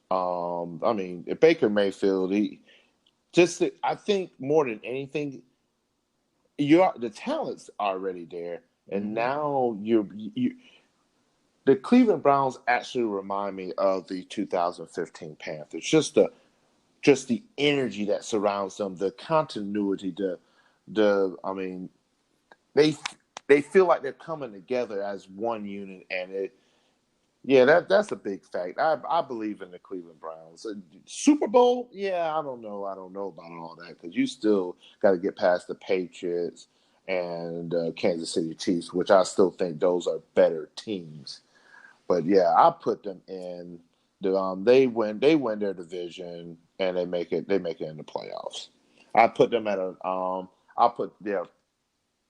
I mean Baker Mayfield. I think more than anything, the talent's already there, and now the Cleveland Browns actually remind me of the 2015 Panthers. Just the energy that surrounds them, the continuity, I mean, they feel like they're coming together as one unit, and that's a big fact. I believe in the Cleveland Browns. Super Bowl, I don't know about all that because you still got to get past the Patriots and Kansas City Chiefs, which I still think those are better teams. But I put them in. They win their division and they make it in the playoffs. I put them at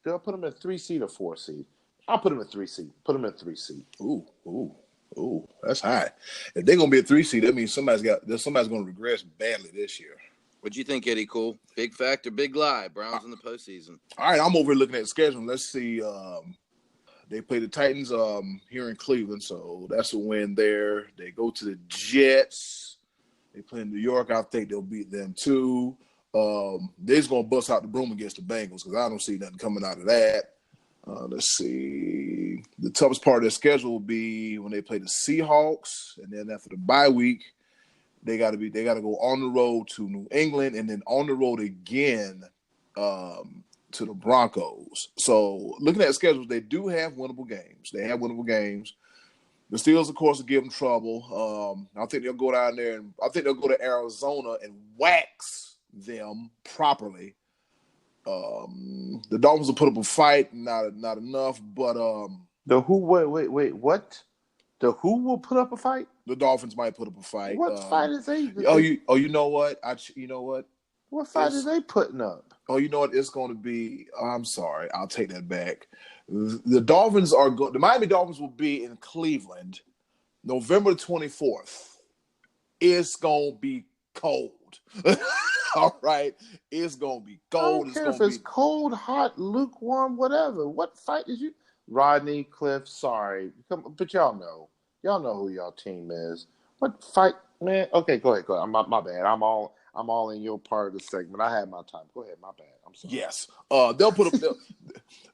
they'll put them in 3 seed or 4 seed. I'll put them in 3 seed. Put them in 3 seed. Ooh, that's high. If they're gonna be a 3 seed, that means somebody's gonna regress badly this year. What'd you think, Eddy Kool? Big fact or big lie? Browns in the postseason. All right, I'm over here looking at the schedule. Let's see. They play the Titans here in Cleveland, so that's a win there. They go to the Jets. They play in New York. I think they'll beat them too. They're just gonna bust out the broom against the Bengals because I don't see nothing coming out of that. Let's see. The toughest part of their schedule will be when they play the Seahawks, and then after the bye week, they got to go on the road to New England, and then on the road again to the Broncos. So looking at the schedules, they do have winnable games. The Steelers, of course, will give them trouble. I think they'll go down there, and I think they'll go to Arizona and wax them properly. The Dolphins will put up a fight, not enough, but the who? Wait, what? The who will put up a fight? The Dolphins might put up a fight. What fight is they? You know what? What fight are they putting up? Oh, you know what? It's going to be. I'm sorry, I'll take that back. The Dolphins the Miami Dolphins will be in Cleveland, November 24th. It's going to be cold. All right, it's gonna be cold. I don't care if it's cold, hot, lukewarm, whatever. What fight is you? Rodney, Cliff, sorry, but y'all know who y'all team is. What fight, man? Okay, go ahead. My bad. I'm all in your part of the segment. I had my time. Go ahead. My bad. I'm sorry. Yes. They'll put up.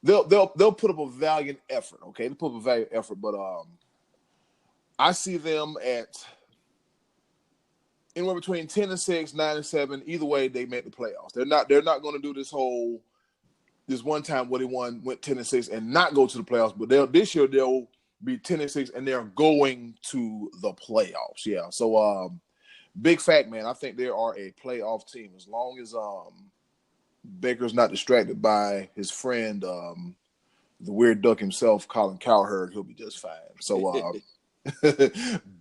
They'll put up a valiant effort. Okay, they'll put up a valiant effort, but I see them at anywhere between 10-6, 9-7. Either way, they make the playoffs. They're not going to do this one time where they went 10-6 and not go to the playoffs. But this year they'll be 10-6 and they're going to the playoffs. Yeah. So big fact, man. I think they are a playoff team as long as Baker's not distracted by his friend, the weird duck himself, Colin Cowherd. He'll be just fine. So.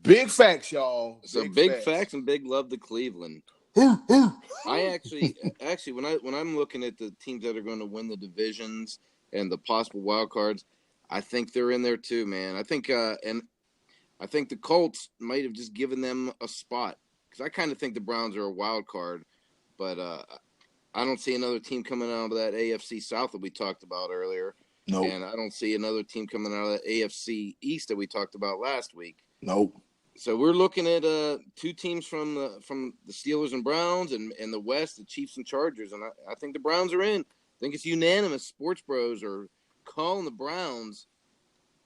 Big facts, y'all. Big facts and big love to Cleveland. I actually when I'm looking at the teams that are going to win the divisions and the possible wild cards, I think they're in there too, man. I think the Colts might have just given them a spot because I kind of think the Browns are a wild card, but I don't see another team coming out of that AFC South that we talked about earlier. Nope. And I don't see another team coming out of the AFC East that we talked about last week. Nope. So we're looking at 2 teams from the Steelers and Browns, and in the West, the Chiefs and Chargers. And I think the Browns are in. I think it's unanimous. SportsBros are calling the Browns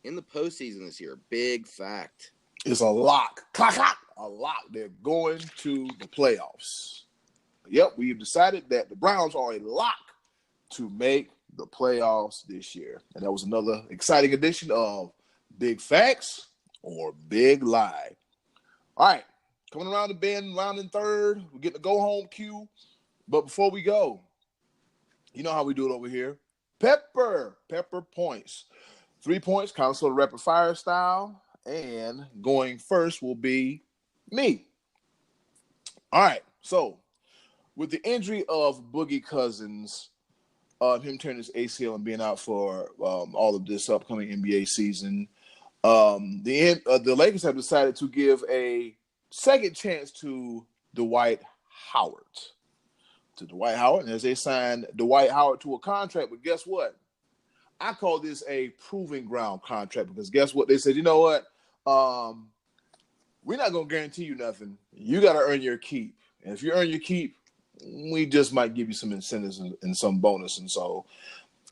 in the postseason this year. Big fact. It's a lock. Clock. A lock. They're going to the playoffs. Yep, we've decided that the Browns are a lock to make the playoffs this year. And that was another exciting edition of Big Facts or Big Lie. All right, coming around the bend, round in third, we're getting the go-home cue. But before we go, you know how we do it over here. Pepper points. 3 points, kind of sort of rapid-fire style. And going first will be me. All right, so with the injury of Boogie Cousins, him turning his ACL and being out for all of this upcoming NBA season, the Lakers have decided to give a second chance to Dwight Howard. And as they signed Dwight Howard to a contract, but guess what? I call this a proving ground contract because guess what? They said, you know what? We're not going to guarantee you nothing. You got to earn your keep. And if you earn your keep, we just might give you some incentives and some bonus. And so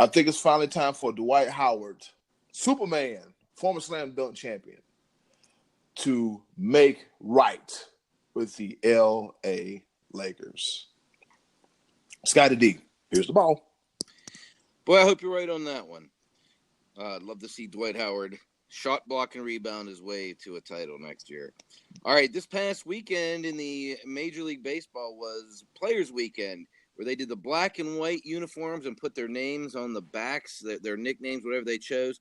I think it's finally time for Dwight Howard, Superman, former slam dunk champion, to make right with the L.A. Lakers. Scottie D, here's the ball. Boy, I hope you're right on that one. I'd love to see Dwight Howard shot, block, and rebound his way to a title next year. All right, this past weekend in the Major League Baseball was Players Weekend, where they did the black and white uniforms and put their names on the backs, their nicknames, whatever they chose.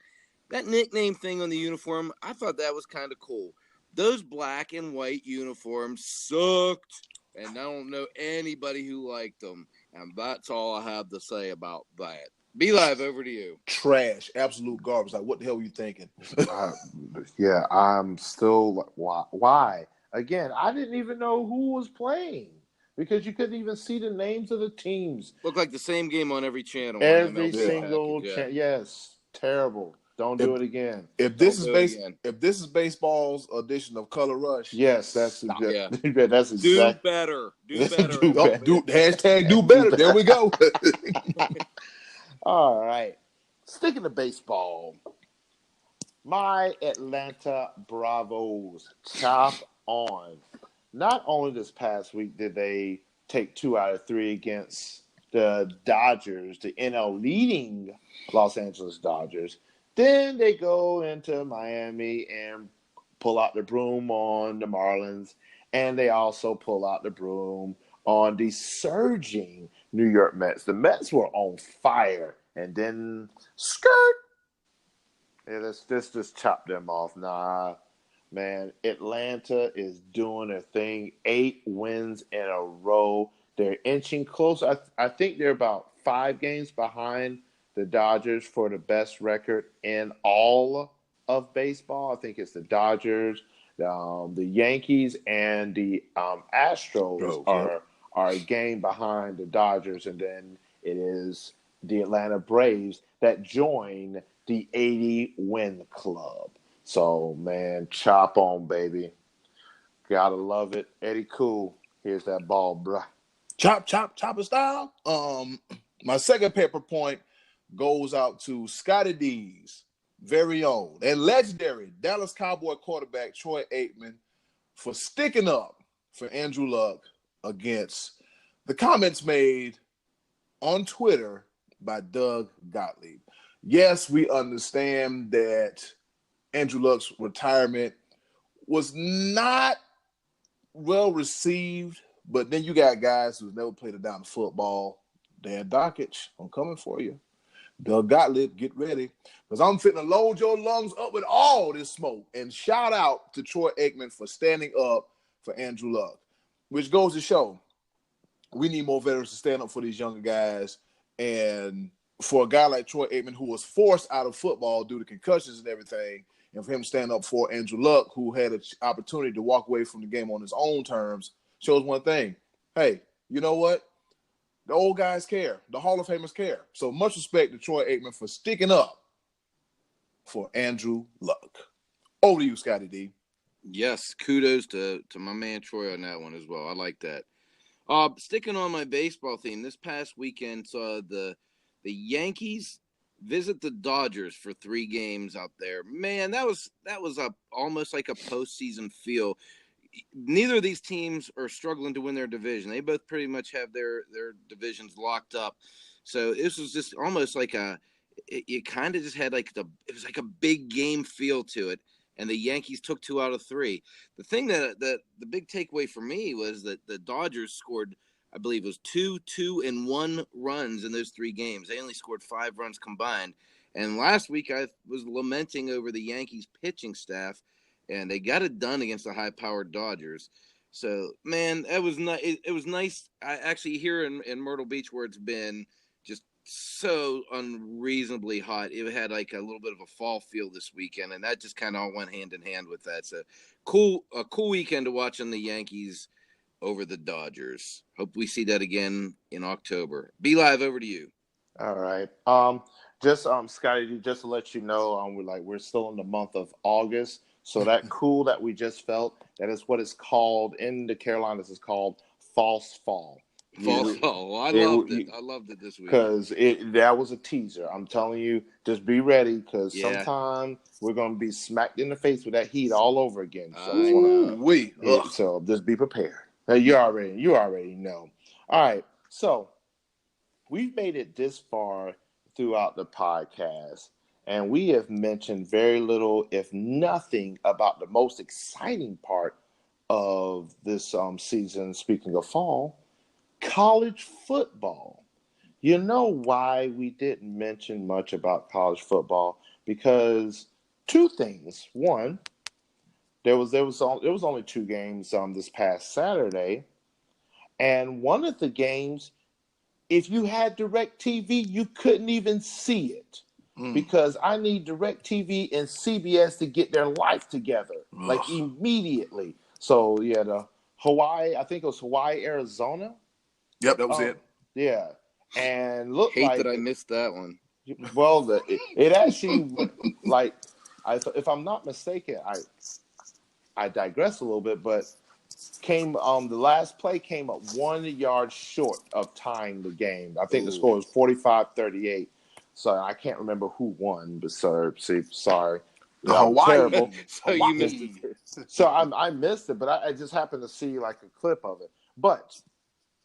That nickname thing on the uniform, I thought that was kind of cool. Those black and white uniforms sucked, and I don't know anybody who liked them. And that's all I have to say about that. B.Live, over to you. Trash, absolute garbage. Like, what the hell were you thinking? Yeah, I'm still like, why? Again, I didn't even know who was playing because you couldn't even see the names of the teams. Looked like the same game on every channel. Every single channel. Yes, terrible. Don't do it again. If this is baseball's edition of Color Rush, yes, that's exactly. Do better. Do better. Hashtag do better. There we go. All right. Sticking to baseball, my Atlanta Bravos chop on. Not only this past week did they take 2 out of 3 against the Dodgers, the NL leading Los Angeles Dodgers, then they go into Miami and pull out the broom on the Marlins, and they also pull out the broom on the surging New York Mets. The Mets were on fire, and then skirt. Yeah, let's just chop them off. Nah, man, Atlanta is doing their thing. 8 wins in a row. They're inching close. I think they're about 5 games behind the Dodgers for the best record in all of baseball. I think it's the Dodgers, the Yankees, and the Astros are a game behind the Dodgers, and then it is the Atlanta Braves that join the 80-win club. So, man, chop on, baby. Gotta love it. Eddy Kool, here's that ball, bruh. Chopper style. My second paper point goes out to Scottie D's very own and legendary Dallas Cowboy quarterback Troy Aikman for sticking up for Andrew Luck against the comments made on Twitter by Doug Gottlieb. Yes, we understand that Andrew Luck's retirement was not well received, but then you got guys who've never played a down of football. Dan Dockich, I'm coming for you. Doug Gottlieb, get ready. Because I'm fitting to load your lungs up with all this smoke. And shout out to Troy Aikman for standing up for Andrew Luck. Which goes to show we need more veterans to stand up for these younger guys. And for a guy like Troy Aikman, who was forced out of football due to concussions and everything, and for him to stand up for Andrew Luck, who had an opportunity to walk away from the game on his own terms, shows one thing. Hey, you know what? The old guys care. The Hall of Famers care. So much respect to Troy Aikman for sticking up for Andrew Luck. Over to you, Scottie D. Yes, kudos to my man Troy on that one as well. I like that. Sticking on my baseball theme, this past weekend saw the Yankees visit the Dodgers for 3 games out there. Man, that was almost like a postseason feel. Neither of these teams are struggling to win their division. They both pretty much have their divisions locked up. So this was just almost like it kind of just had it was like a big game feel to it. And the Yankees took 2 out of 3. The thing that the big takeaway for me was that the Dodgers scored, I believe it was 2 and 1 runs in those 3 games. They only scored 5 runs combined. And last week I was lamenting over the Yankees pitching staff, and they got it done against the high-powered Dodgers. So, man, that was nice. It was nice. I actually here in Myrtle Beach, where it's been just so unreasonably hot, it had like a little bit of a fall feel this weekend, and that just kind of all went hand in hand with that. So, a cool weekend to watching the Yankees over the Dodgers. Hope we see that again in October. B.Live, over to you. All right. Just Scottie D, just to let you know, we're still in the month of August. So that cool that we just felt, that is what it's called in the Carolinas. It's called false fall. False fall. I loved it this week. Because that was a teaser. I'm telling you, just be ready, because sometime we're going to be smacked in the face with that heat all over again. So, so just be prepared. You already know. All right. So we've made it this far throughout the podcast, and we have mentioned very little, if nothing, about the most exciting part of this season. Speaking of fall, college football. You know why we didn't mention much about college football? Because two things. One, there was only two games this past Saturday, and one of the games, if you had DirecTV, you couldn't even see it. Because I need DirecTV and CBS to get their life together, like immediately. So, the Hawaii, I think it was Hawaii, Arizona. Yep, that was it. Yeah. And look, that I missed that one. Well, it actually, like, if I'm not mistaken, I digress a little bit, but the last play came up 1 yard short of tying the game. I think the score was 45-38. So I can't remember who won, but sorry. Hawaii. Terrible. So you missed it. So I missed it, but I just happened to see like a clip of it. But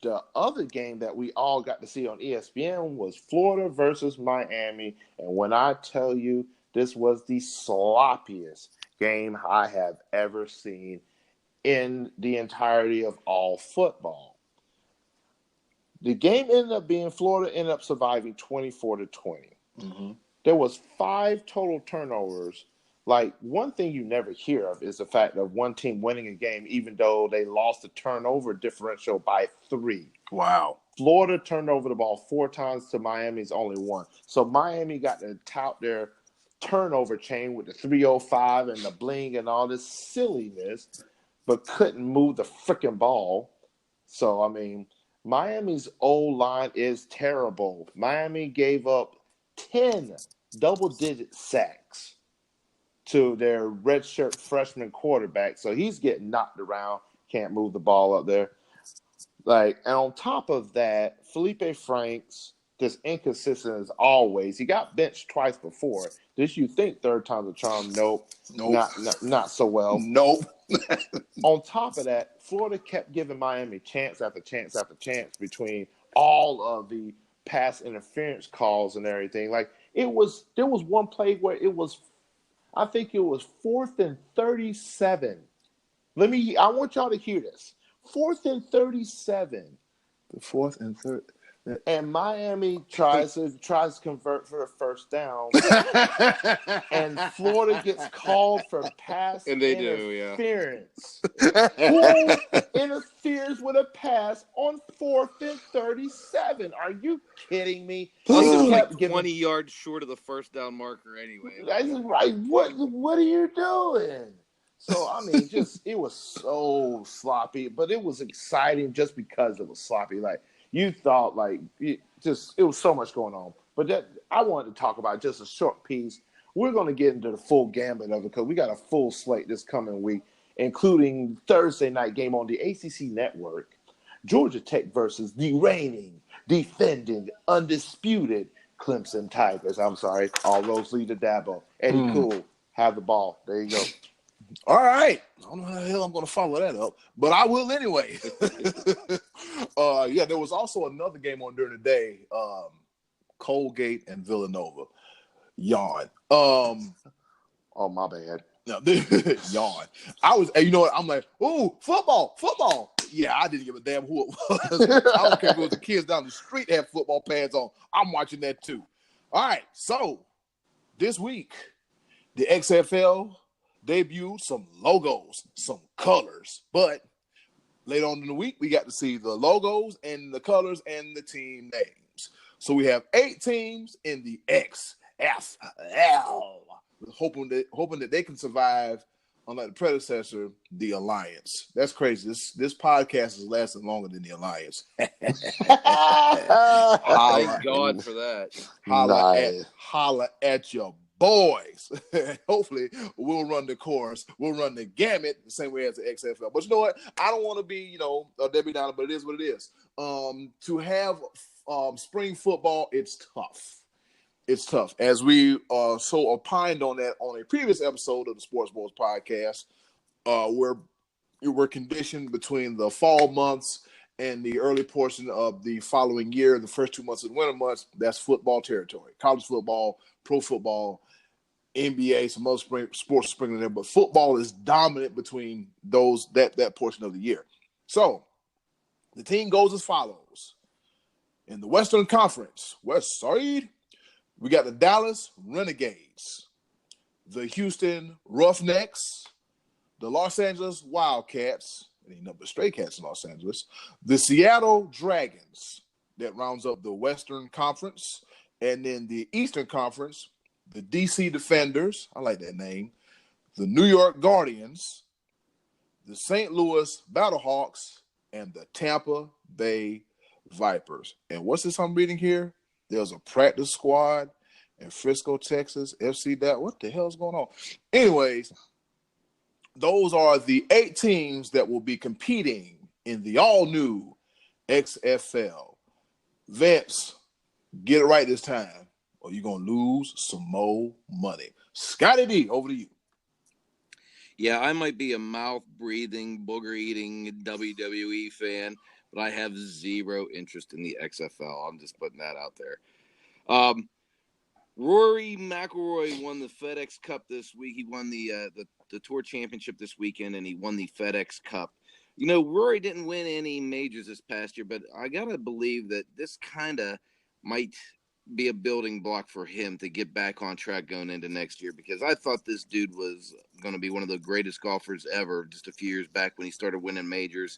the other game that we all got to see on ESPN was Florida versus Miami. And when I tell you, this was the sloppiest game I have ever seen in the entirety of all football. The game ended up being Florida ended up surviving 24-20. Mm-hmm. There was 5 total turnovers. Like, one thing you never hear of is the fact of one team winning a game, even though they lost the turnover differential by 3. Wow. Florida turned over the ball 4 times to Miami's only 1. So Miami got to tout their turnover chain with the 305 and the bling and all this silliness, but couldn't move the freaking ball. So, I mean, Miami's O-line is terrible. Miami gave up 10 double-digit sacks to their redshirt freshman quarterback. So he's getting knocked around, can't move the ball up there. And on top of that, Felipe Franks, just inconsistent as always. He got benched twice before. Did you think third time's a charm? Nope. Not so well. Nope. On top of that, Florida kept giving Miami chance after chance after chance between all of the pass interference calls and everything. There was one play where I think it was 4th and 37. I want y'all to hear this. 4th and 37. The 4th and 3rd. And Miami tries to convert for a first down, and Florida gets called for pass interference. Who interferes with a pass on 4th and 37? Are you kidding me? Plus, it was like 20 yards short of the first down marker anyway. That's right. What are you doing? So, I mean, it was so sloppy, but it was exciting just because it was sloppy. You thought it was so much going on. But I wanted to talk about just a short piece. We're going to get into the full gambit of it because we got a full slate this coming week, including Thursday night game on the ACC network. Georgia Tech versus the reigning, defending, undisputed Clemson Tigers. I'm sorry. All roads lead to Dabo. Eddy Kool, have the ball. There you go. All right. I don't know how the hell I'm going to follow that up, but I will anyway. There was also another game on during the day, Colgate and Villanova. Yawn. Oh, my bad. No, yawn. I'm like, ooh, football. Yeah, I didn't give a damn who it was. I don't care if it was the kids down the street that had football pads on. I'm watching that too. All right, so this week, the XFL debuted some logos, some colors, but Later on in the week, we got to see the logos and the colors and the team names. So we have 8 teams in the XFL, hoping that they can survive, unlike the predecessor, the Alliance. That's crazy. This podcast is lasting longer than the Alliance. Thank God for that. Holla at your boys. Hopefully, we'll run the course. We'll run the gamut the same way as the XFL. But you know what? I don't want to be, a Debbie Downer, but it is what it is. To have spring football, it's tough. It's tough. As we so opined on that on a previous episode of the SportsBros podcast, we're conditioned between the fall months and the early portion of the following year, the first 2 months of the winter months. That's football territory. College football, pro football, NBA, some other sports sprinkled in there, but football is dominant between that portion of the year. So the team goes as follows. In the Western Conference, West Side, we got the Dallas Renegades, the Houston Roughnecks, the Los Angeles Wildcats, ain't nothing but stray cats in Los Angeles, the Seattle Dragons, that rounds up the Western Conference, and then the Eastern Conference, the DC Defenders, I like that name, the New York Guardians, the St. Louis Battlehawks, and the Tampa Bay Vipers. And what's this I'm reading here? There's a practice squad in Frisco, Texas, FC that. What the hell is going on? Anyways, those are the 8 teams that will be competing in the all-new XFL. Vince, get it right this time, or you're going to lose some more money. Scottie D, over to you. Yeah, I might be a mouth-breathing, booger-eating WWE fan, but I have zero interest in the XFL. I'm just putting that out there. Rory McIlroy won the FedEx Cup this week. He won the Tour Championship this weekend, and he won the FedEx Cup. Rory didn't win any majors this past year, but I got to believe that this kind of might be a building block for him to get back on track going into next year, because I thought this dude was going to be one of the greatest golfers ever just a few years back when he started winning majors.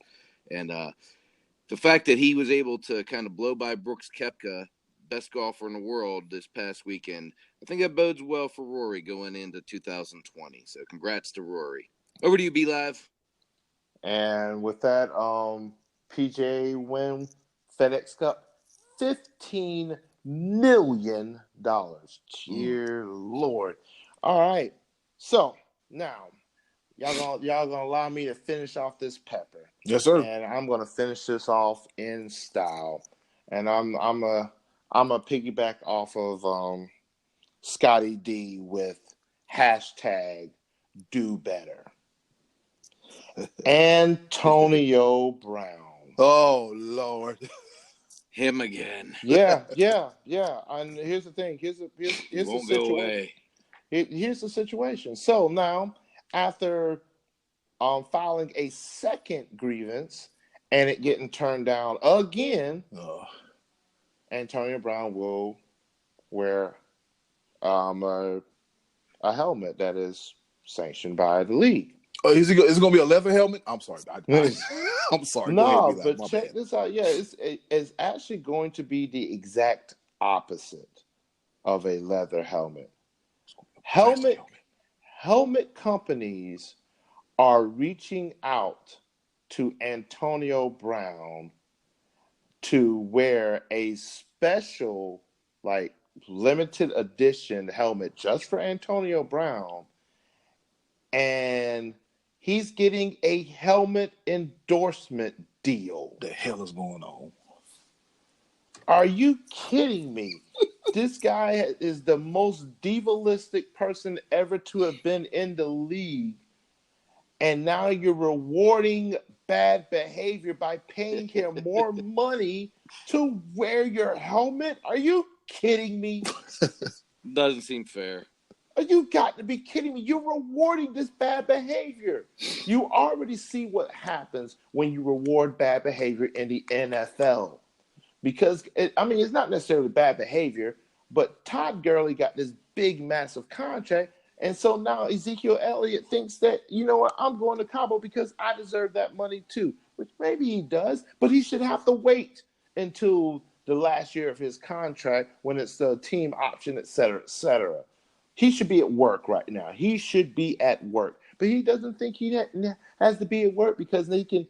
And the fact that he was able to kind of blow by Brooks Koepka, best golfer in the world, this past weekend, I think that bodes well for Rory going into 2020. So congrats to Rory. Over to you, B.Live. And with that, PJ win FedEx Cup, $15 million. Dear Lord. All right. So now y'all gonna allow me to finish off this pepper. Yes, sir. And I'm gonna finish this off in style. And I'm a piggyback off of Scottie D with hashtag do better. Antonio Brown. Oh, Lord. Him again. Yeah. And here's the thing. Here's the Won't situation. go away. Here's the situation. So now, after filing a second grievance and it getting turned down again, Antonio Brown will wear a helmet that is sanctioned by the league. Oh, is it going to be a leather helmet? I'm sorry. I'm sorry. No, ahead, but check this out. Yeah, it's actually going to be the exact opposite of a leather helmet. Helmet companies are reaching out to Antonio Brown to wear a special, limited edition helmet just for Antonio Brown, and he's getting a helmet endorsement deal. The hell is going on? Are you kidding me? This guy is the most divalistic person ever to have been in the league, and now you're rewarding bad behavior by paying him more money to wear your helmet? Are you kidding me? Doesn't seem fair. You got to be kidding me. You're rewarding this bad behavior. You already see what happens when you reward bad behavior in the NFL. Because, it's not necessarily bad behavior, but Todd Gurley got this big, massive contract. And so now Ezekiel Elliott thinks that, you know what, I'm going to Cabo because I deserve that money too. which maybe he does, but he should have to wait until the last year of his contract when it's the team option, et cetera, et cetera. He should be at work right now. He should be at work, but he doesn't think he has to be at work because he can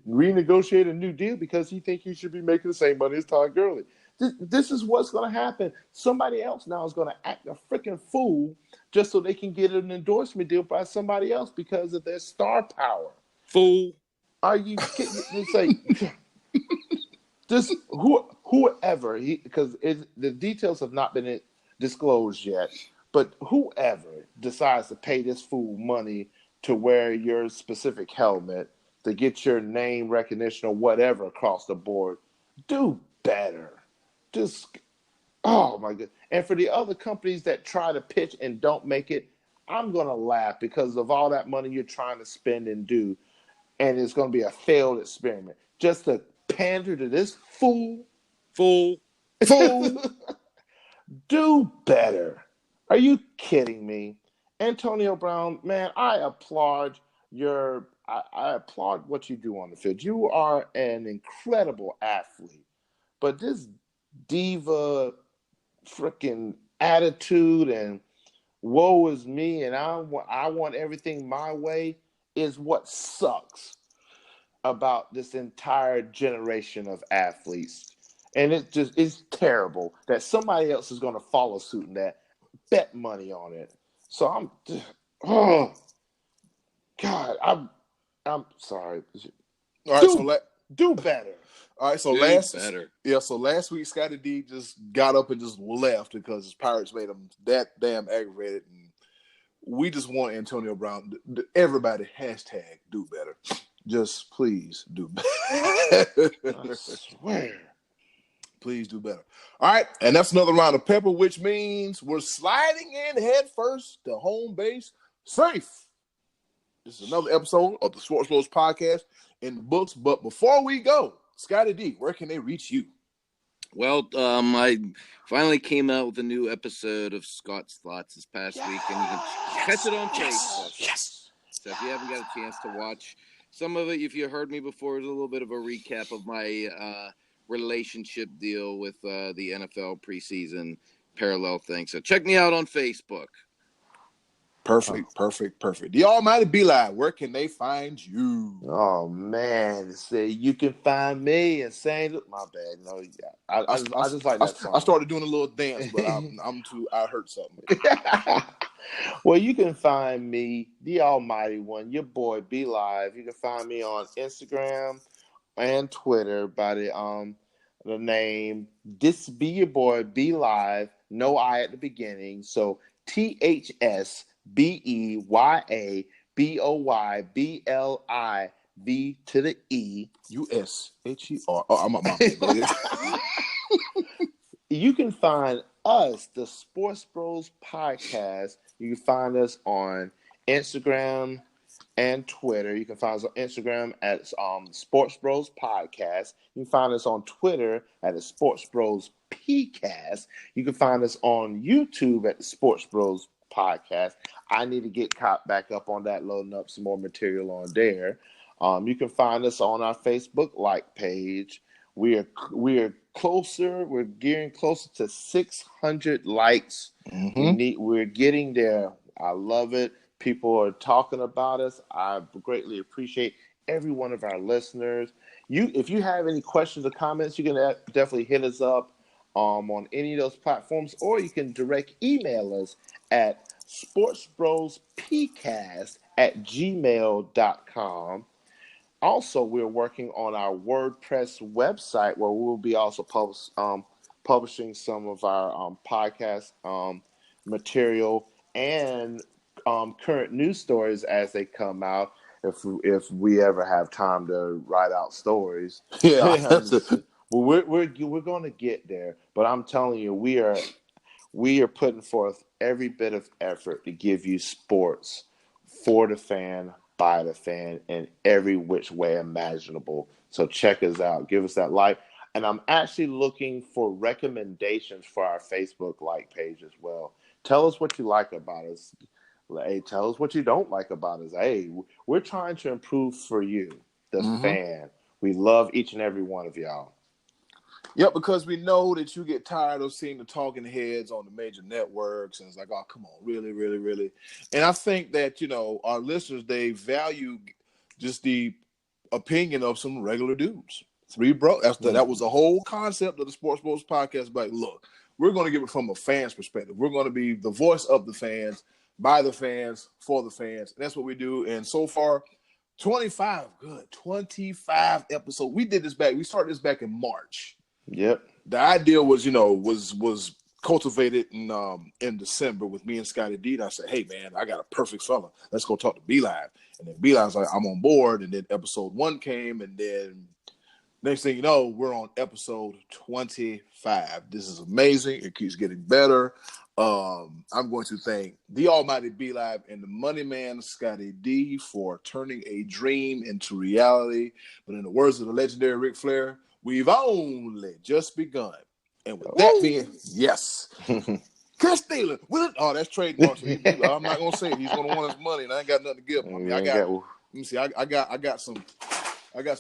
renegotiate a new deal because he thinks he should be making the same money as Todd Gurley. This is what's going to happen. Somebody else now is going to act a freaking fool just so they can get an endorsement deal by somebody else because of their star power. Fool. Are you kidding? It's like just whoever, because the details have not been disclosed yet, but whoever decides to pay this fool money to wear your specific helmet to get your name recognition or whatever across the board, do better. Just, oh my God. And for the other companies that try to pitch and don't make it, I'm going to laugh because of all that money you're trying to spend and do. And it's going to be a failed experiment. Just to pander to this fool. Do better. Are you kidding me? Antonio Brown, man, I applaud I applaud what you do on the field. You are an incredible athlete. But this diva freaking attitude and woe is me and I want everything my way is what sucks about this entire generation of athletes. And it's terrible that somebody else is going to follow suit in that, bet money on it. So oh God, I'm sorry. All right, do better. All right, so last week Scottie D just got up and just left because his Pirates made him that damn aggravated, and we just want Antonio Brown. Everybody #do better. Just please do better. I swear. Please do better. All right, and that's another round of pepper, which means we're sliding in head first to home base safe. This is another episode of the SportsBros podcast in the books. But before we go, Scottie D, where can they reach you? Well, I finally came out with a new episode of Scott's Thoughts this past week, and you can catch it on Facebook. Yes. So if you haven't got a chance to watch some of it, if you heard me before, it's a little bit of a recap of my relationship deal with the NFL preseason parallel thing. So check me out on Facebook. Perfect. The almighty B.Live, where can they find you? Oh man, say you can find me in St. Louis. My bad. No, I just like that song. I started doing a little dance, but I heard something. Well, you can find me, the almighty one, your boy B.Live. You can find me on Instagram and Twitter by the name This Be Your Boy B.Live, no I at the beginning. So THSBEYABOYBLIV to the E. USHER. Oh, I'm a mom. You can find us, the Sports Bros Podcast. You can find us on Instagram and Twitter. You can find us on Instagram at Sports Bros Podcast. You can find us on Twitter at the Sports Bros PCast. You can find us on YouTube at the Sports Bros Podcast. I need to get caught back up on that, loading up some more material on there. You can find us on our Facebook like page. We are closer. We're gearing closer to 600 likes. Mm-hmm. We're getting there. I love it. People are talking about us. I greatly appreciate every one of our listeners. If you have any questions or comments, you can definitely hit us up on any of those platforms, or you can direct email us at sportsbrospcast@gmail.com. Also, we're working on our WordPress website where we'll be also publishing some of our podcast material and current news stories as they come out. If we ever have time to write out stories, well, we're going to get there. But I'm telling you, we are putting forth every bit of effort to give you sports for the fan, by the fan, in every which way imaginable. So check us out. Give us that like. And I'm actually looking for recommendations for our Facebook like page as well. Tell us what you like about us. Hey, tell us what you don't like about us. Hey, we're trying to improve for you. the fan. We love each and every one of y'all. Yep, because we know that you get tired of seeing the talking heads on the major networks, and it's like, oh, come on, really, really, really. And I think that, our listeners, they value just the opinion of some regular dudes. Three bro. That was the whole concept of the SportsBros podcast. But look, we're going to give it from a fan's perspective. We're going to be the voice of the fans, by the fans, for the fans. And that's what we do. And so far, 25 episodes. We started this back in March. Yep. The idea was, was cultivated in December with me and Scottie D. And I said, hey, man, I got a perfect fella. Let's go talk to B.Live. And then B.Live's like, I'm on board. And then episode 1 came. And then next thing you know, we're on episode 25. This is amazing. It keeps getting better. I'm going to thank the almighty B.Live and the money man, Scottie D, for turning a dream into reality. But in the words of the legendary Ric Flair, we've only just begun. And with that being, yes. Chris Steeler. Oh, that's trademark. So I'm not going to say it. He's going to want his money, and I ain't got nothing to give him. Let me see. I got some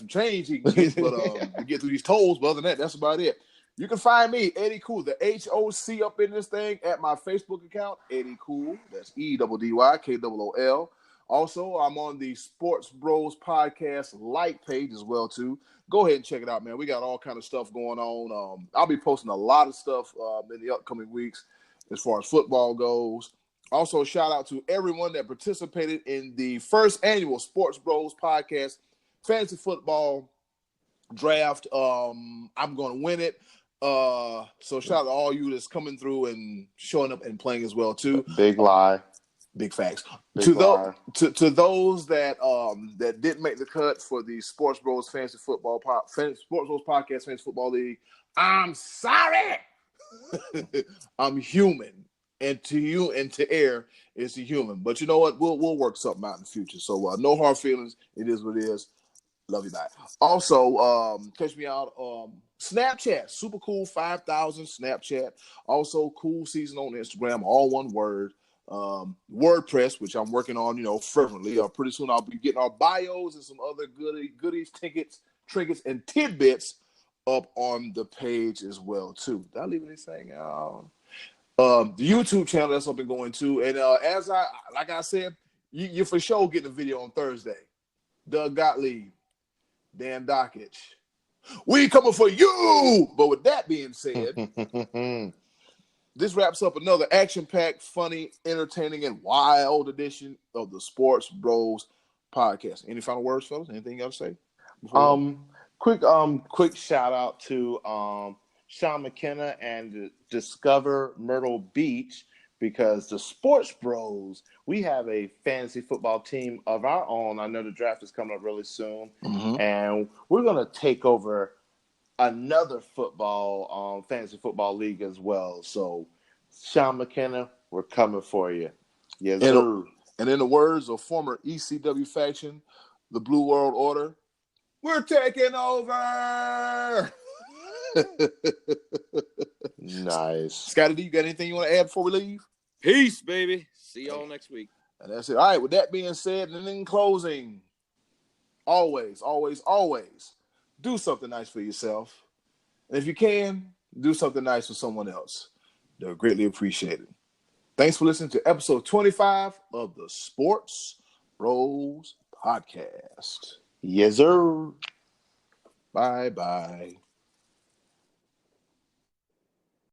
change he can get, but to get through these tolls. But other than that, that's about it. You can find me, Eddy Kool, the HOC up in this thing, at my Facebook account, Eddy Kool. That's EDDYKOOL. Also, I'm on the SportsBros podcast like page as well, too. Go ahead and check it out, man. We got all kind of stuff going on. I'll be posting a lot of stuff in the upcoming weeks as far as football goes. Also, shout out to everyone that participated in the first annual SportsBros podcast fantasy football draft. I'm going to win it. So shout out to all you that's coming through and showing up and playing as well, too. Big lie. Big facts. To those that didn't make the cut for the SportsBros SportsBros podcast Fantasy Football League, I'm sorry. I'm human, and to you and to air is a human. But you know what? We'll work something out in the future. So no hard feelings. It is what it is. Love you, bye. Also, catch me out Snapchat, super cool 5,000 Snapchat. Also, cool season on Instagram, all one word. WordPress, which I'm working on, fervently. Pretty soon I'll be getting our bios and some other goodies, trinkets, and tidbits up on the page as well, too. Did I leave anything out? The YouTube channel, that's something going to. And like I said, you for sure getting a video on Thursday. Doug Gottlieb, Dan Dockich. We coming for you! But with that being said, this wraps up another action-packed, funny, entertaining, and wild edition of the SportsBros podcast. Any final words, fellas? Anything you got to say? Quick shout out to Sean McKenna and Discover Myrtle Beach, because the SportsBros, we have a fantasy football team of our own. I know the draft is coming up really soon, and we're going to take over another fantasy football league as well. So, Sean McKenna, we're coming for you. Yes, sir. And in the words of former ECW faction, the Blue World Order, we're taking over. Nice. Scottie D, you got anything you want to add before we leave? Peace, baby. See y'all next week. And that's it. All right, with that being said, and in closing, always, always, always do something nice for yourself. And if you can, do something nice for someone else. They'll greatly appreciate it. Thanks for listening to episode 25 of the SportsBros podcast. Yes, sir. Bye-bye.